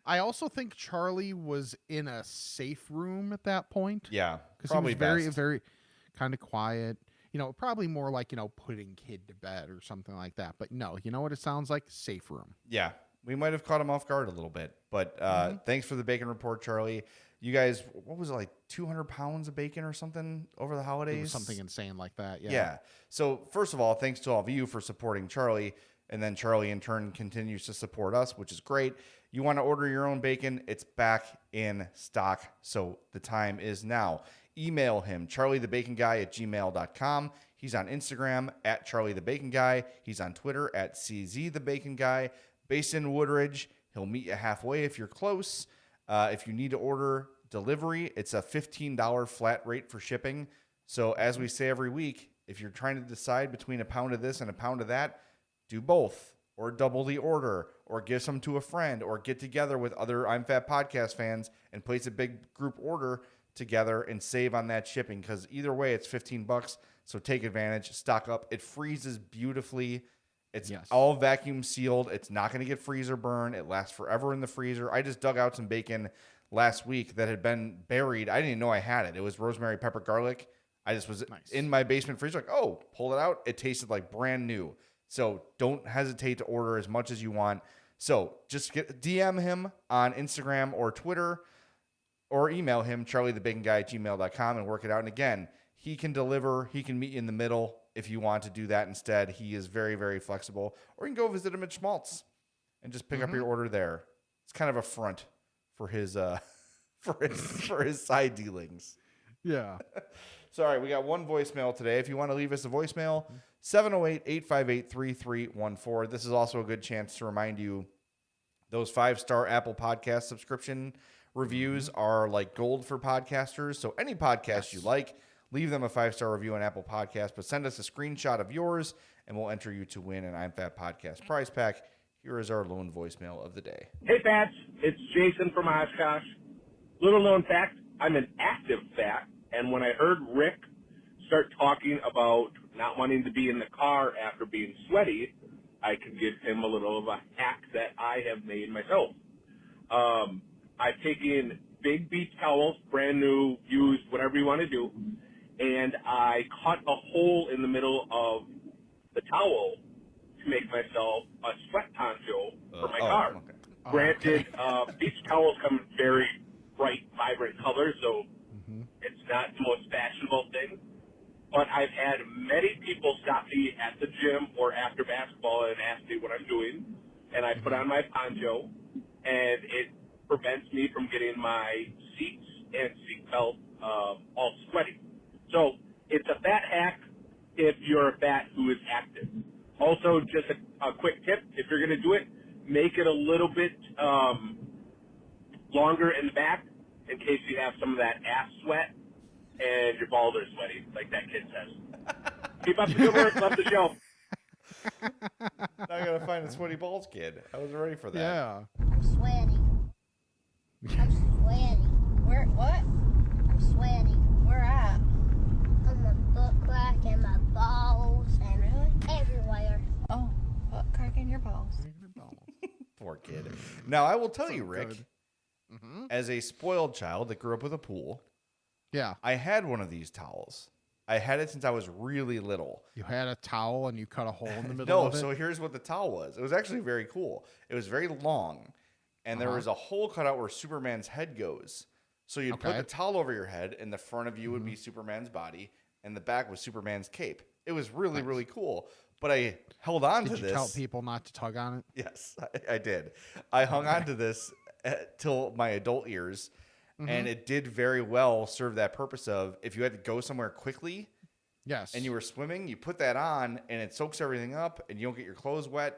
I also think Charlie was in a safe room at that point.
Yeah,
because
probably
he was very,
best.
very kind of quiet. Probably more like, putting kid to bed or something like that. But no, you know what it sounds like? Safe room.
Yeah, we might have caught him off guard a little bit. But thanks for the Bacon Report, Charlie. You guys, what was it, like 200 pounds of bacon or something over the holidays?
It was something insane like that, yeah.
Yeah. So first of all, thanks to all of you for supporting Charlie. And then Charlie, in turn, continues to support us, which is great. You want to order your own bacon? It's back in stock, so the time is now. Email him, charliethebaconguy@gmail.com. He's on Instagram @charliethebaconguy. He's on Twitter @czthebaconguy. Based in Woodridge. He'll meet you halfway if you're close. If you need to order delivery, it's a $15 flat rate for shipping. So as we say every week, if you're trying to decide between a pound of this and a pound of that, do both, or double the order, or give some to a friend, or get together with other I'm Fat podcast fans and place a big group order together and save on that shipping. Because either way, it's $15. So take advantage, stock up. It freezes beautifully. It's all vacuum sealed. It's not going to get freezer burn. It lasts forever in the freezer. I just dug out some bacon last week that had been buried. I didn't even know I had it. It was rosemary, pepper, garlic. I just was in my basement freezer, like, oh, pull it out. It tasted like brand new. So don't hesitate to order as much as you want. So just DM him on Instagram or Twitter, or email him, charliethebaconguy@gmail.com, and work it out. And again, he can deliver. He can meet you in the middle if you want to do that instead. He is very, very flexible. Or you can go visit him at Schmaltz and just pick up your order there. It's kind of a front for his for his side dealings.
Yeah.
Sorry, we got one voicemail today. If you want to leave us a voicemail, 708-858-3314. This is also a good chance to remind you those 5-star Apple Podcast subscription reviews are like gold for podcasters. So any podcast you like, leave them a 5-star review on Apple Podcast, but send us a screenshot of yours, and we'll enter you to win an I'm Fat Podcast prize pack. Here is our lone voicemail of the day.
Hey, Fats. It's Jason from Oshkosh. Little known fact, I'm an active fat, and when I heard Rick start talking about not wanting to be in the car after being sweaty, I could give him a little of a hack that I have made myself. I've taken big beach towels, brand new, used, whatever you want to do, and I cut a hole in the middle of the towel to make myself a sweat poncho for my car.
Okay.
Granted, beach towels come in very bright, vibrant colors, so it's not the most fashionable thing. But I've had many people stop me at the gym or after basketball and ask me what I'm doing, and I put on my poncho, and it prevents me from getting all sweaty. So it's a fat hack if you're a fat who is active. Also, just a quick tip, if you're going to do it, make it a little bit longer in the back in case you have some of that ass sweat and your balls are sweaty, like that kid says. Keep up the good work. Love the show.
Now I gotta find the sweaty balls kid. I wasn't ready for that.
Yeah.
I'm sweaty. I'm sweaty.
Where? What?
I'm sweaty.
Where at?
On my butt crack and my balls and
Really?
everywhere.
Oh, butt crack in your balls.
Poor kid. Now I will tell
So
you, Rick,
good. Mm-hmm.
as a spoiled child that grew up with a pool,
Yeah.
I had one of these towels. I had it since I was really little.
You had a towel and you cut a hole in the middle
No,
of it?
so here's what the towel was. It was actually very cool. It was very long, and there was a hole cut out where Superman's head goes. So you'd put
Okay.
the towel over your head, and the front of you would be Superman's body, and the back was Superman's cape. It was really, really cool. But I held on to
Did you
this.
tell people not to tug on it?
Yes, I did. I hung on to this till my adult years, and it did very well serve that purpose of if you had to go somewhere quickly
Yes.
and you were swimming, you put that on, and it soaks everything up, and you don't get your clothes wet.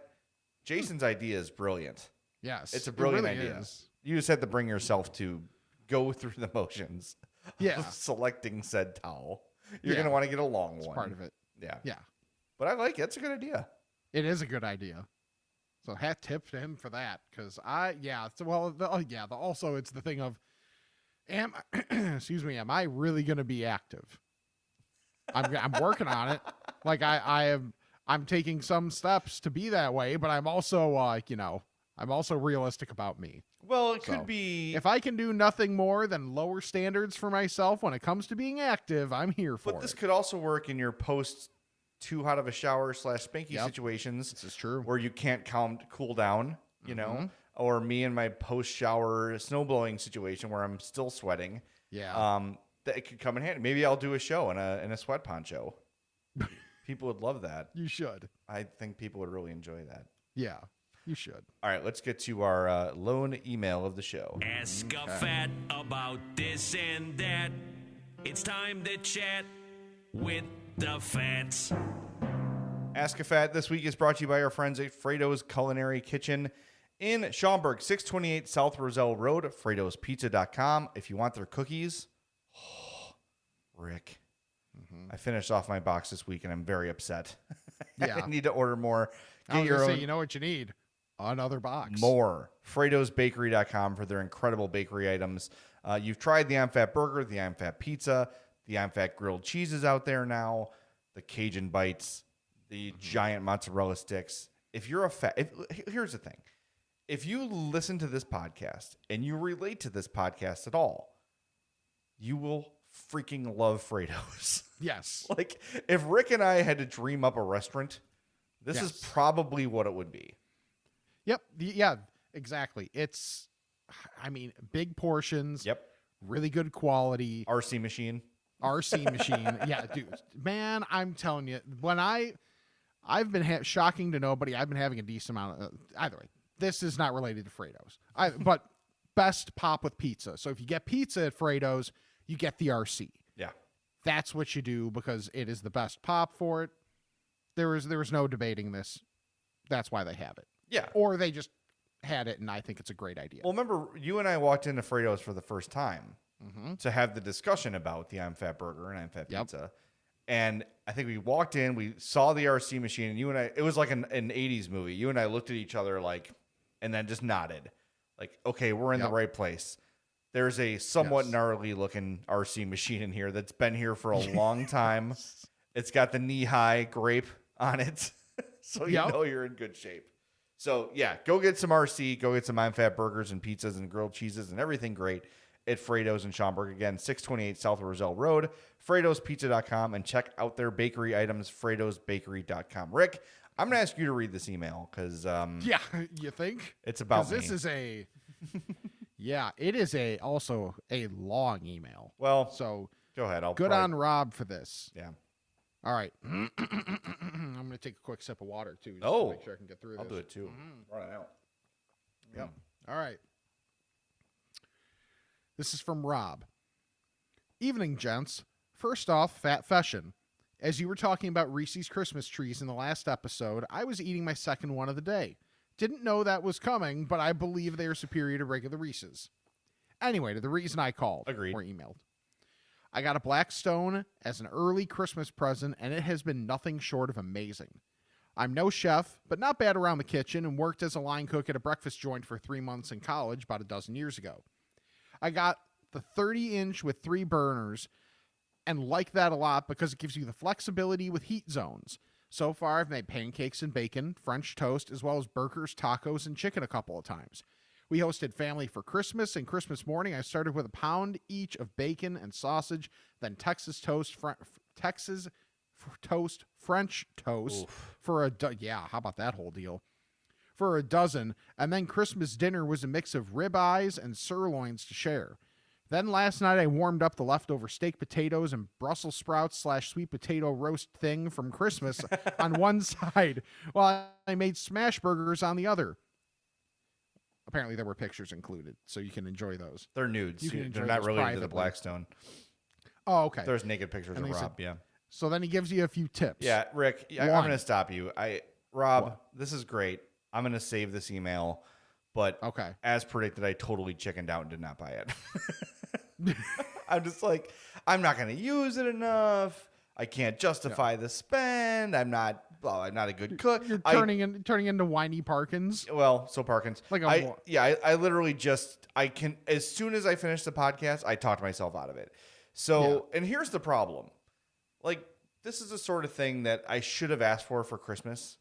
Jason's idea is brilliant.
Yes.
It's a
it
brilliant
really
idea.
is.
You just have to bring yourself to go through the motions
Yeah.
of selecting said towel. You're
Yeah.
going to want to get a long
It's
one.
part of it.
Yeah.
Yeah.
But I like it. It's a good idea.
It is a good idea. So hat tip to him for that. Because also it's the thing of, excuse me, am I really going to be active? I'm working on it. Like I'm taking some steps to be that way, but I'm also I'm also realistic about me.
Well, it
So,
could be.
If I can do nothing more than lower standards for myself when it comes to being active, I'm here for
But this
it.
could also work in your post too hot of a shower / spanky
Yep.
situations.
This is true.
Where you can't cool down, you know, or me in my post shower snowblowing situation where I'm still sweating.
Yeah.
That it could come in handy. Maybe I'll do a show in a sweat poncho. People would love that.
You should.
I think people would really enjoy that.
Yeah. You should.
All right, let's get to our lone email of the show.
Ask a fat about this and that. It's time to chat with the fats.
Ask a Fat this week is brought to you by our friends at Frato's Culinary Kitchen in Schaumburg, 628 South Roselle Road, fratospizza.com. If you want their cookies, Rick, I finished off my box this week and I'm very upset.
Yeah.
I need to order more.
I
Get
was
your
gonna
own.
say, you know what you need? Another box.
More. FratosBakery.com for their incredible bakery items. You've tried the I'm Fat Burger, the I'm Fat Pizza, the I'm Fat Grilled Cheeses out there now, the Cajun Bites, the giant mozzarella sticks. If you're a fat, here's the thing. If you listen to this podcast and you relate to this podcast at all, you will freaking love Fratos.
Yes.
Like, if Rick and I had to dream up a restaurant, this is
Yes.
probably what it would be.
Yep. Yeah, exactly. It's, I mean, big portions.
Yep.
Really good quality.
RC machine.
RC machine. Yeah, dude. Man, I'm telling you, when I've been shocking to nobody, I've been having a decent amount of, either way, this is not related to Fratos. But best pop with pizza. So if you get pizza at Fratos, you get the RC.
Yeah.
That's what you do because it is the best pop for it. There was no debating this. That's why they have it.
Yeah.
Or they just had it, and I think it's a great idea.
Well, remember, you and I walked into Fratos for the first time to have the discussion about the I'm Fat Burger and I'm Fat Pizza. And I think we walked in, we saw the RC machine, and you and I, it was like an 80s movie. You and I looked at each other like, and then just nodded. Like, okay, we're in the right place. There's a somewhat gnarly looking RC machine in here that's been here for a long time. It's got the knee-high grape on it. So you know you're in good shape. So, yeah, go get some RC. Go get some I'm Fat Burgers and pizzas and grilled cheeses and everything great at Frato's in Schaumburg. Again, 628 South Roselle Road, fratospizza.com, and check out their bakery items, fratosbakery.com. Rick, I'm going to ask you to read this email because...
yeah, you think?
It's about me.
This is a... yeah, it is also a long email.
Well,
so
go ahead.
Good on Rob for this.
Yeah.
All right. I'm going to take a quick sip of water, too, just
Oh,
to make sure I can get through
I'll
this.
do it, too. Run it out.
Yep. All right. This is from Rob. Evening, gents. First off, fat fashion. As you were talking about Reese's Christmas trees in the last episode, I was eating my second one of the day. Didn't know that was coming, but I believe they are superior to regular Reese's. Anyway, to the reason I called
Agreed.
or emailed. I got a Blackstone as an early Christmas present, and it has been nothing short of amazing. I'm no chef, but not bad around the kitchen, and worked as a line cook at a breakfast joint for 3 months in college about a dozen years ago. I got the 30-inch with 3 burners, and like that a lot because it gives you the flexibility with heat zones. So far, I've made pancakes and bacon, French toast, as well as burgers, tacos, and chicken a couple of times. We hosted family for Christmas, and Christmas morning I started with a pound each of bacon and sausage, then Texas toast, French toast for how about that whole deal? For a dozen, and then Christmas dinner was a mix of ribeyes and sirloins to share. Then last night I warmed up the leftover steak potatoes and Brussels sprouts / sweet potato roast thing from Christmas on one side, while I made smash burgers on the other. Apparently there were pictures included, so you can enjoy those.
They're nudes.
They're
They're not related to the Blackstone.
Oh, okay.
There's naked pictures of Rob, yeah.
So then he gives you a few tips.
Yeah, Rick, I'm going to stop you. Rob, This is great. I'm going to save this email, but as predicted, I totally chickened out and did not buy it. I'm just like, I'm not going to use it enough. I can't justify the spend. I'm not a good cook.
You're turning into whiny Parkins.
Well, so Parkins. I literally as soon as I finish the podcast, I talked myself out of it. So, and here's the problem. Like, this is the sort of thing that I should have asked for Christmas,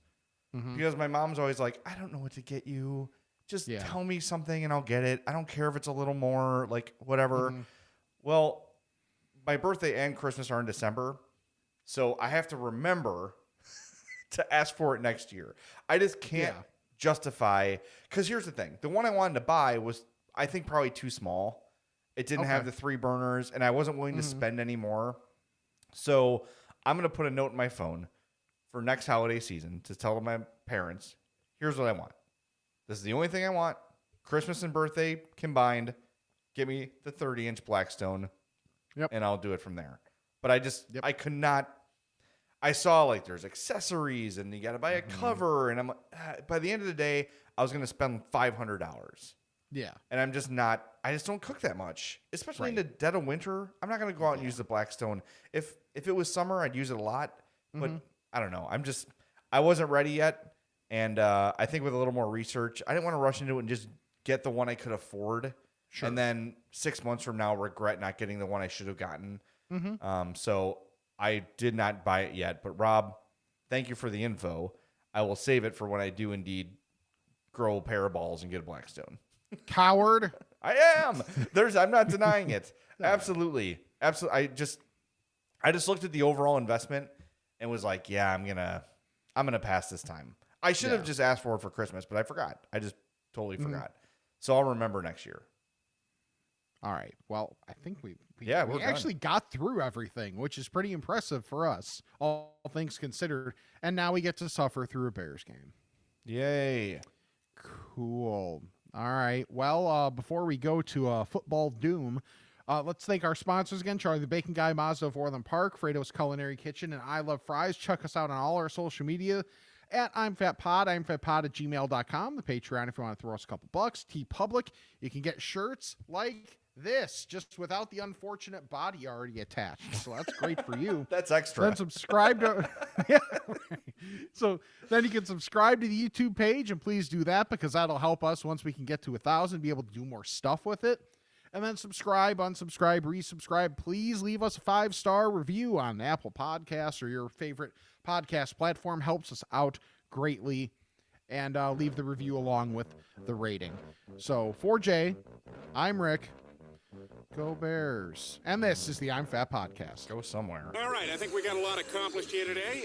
because my mom's always like, I don't know what to get you. Just tell me something and I'll get it. I don't care if it's a little more, like, whatever. Well, my birthday and Christmas are in December, so I have to remember to ask for it next year. I just can't justify, because here's the thing. The one I wanted to buy was, I think, probably too small. It didn't have the 3 burners, and I wasn't willing to spend any more. So I'm going to put a note in my phone for next holiday season to tell my parents, here's what I want. This is the only thing I want. Christmas and birthday combined. Give me the 30-inch Blackstone, and I'll do it from there. But I could not. I saw, like, there's accessories, and you got to buy a cover, and I'm like, by the end of the day, I was going to spend $500.
Yeah.
And I'm just not, I just don't cook that much, especially in the dead of winter. I'm not going to go out and use the Blackstone. If it was summer, I'd use it a lot, but I don't know. I wasn't ready yet. And I think with a little more research, I didn't want to rush into it and just get the one I could afford. Sure. And then 6 months from now, regret not getting the one I should have gotten. So I did not buy it yet. But Rob, thank you for the info. I will save it for when I do indeed grow a pair of balls and get a Blackstone.
Coward.
I am. I'm not denying it. Absolutely. I just looked at the overall investment and was like, yeah, I'm gonna pass this time. I should have just asked for it for Christmas, but I forgot. I just totally forgot. So I'll remember next year.
All right. Well, I think we
we're
actually got through everything, which is pretty impressive for us, all things considered. And now we get to suffer through a Bears game.
Yay.
Cool. All right. Well, before we go to football doom, let's thank our sponsors again, Charlie the Bacon Guy, Mazda of Orland Park, Frato's Culinary Kitchen, and I Love Fries. Check us out on all our social media at I'mFatPod, I'mFatPod@gmail.com, the Patreon if you want to throw us a couple bucks, TeePublic. You can get shirts like this, just without the unfortunate body already attached. So that's great for you.
That's extra.
Then subscribe to So then you can subscribe to the YouTube page, and please do that because that'll help us once we can get to 1,000, be able to do more stuff with it. And then subscribe, unsubscribe, resubscribe. Please leave us a 5-star review on Apple Podcasts or your favorite podcast platform. Helps us out greatly. And leave the review along with the rating. So for Jay, I'm Rick. Go Bears. And this is the I'm Fat Podcast.
Go somewhere.
All right, I think we got a lot accomplished here today.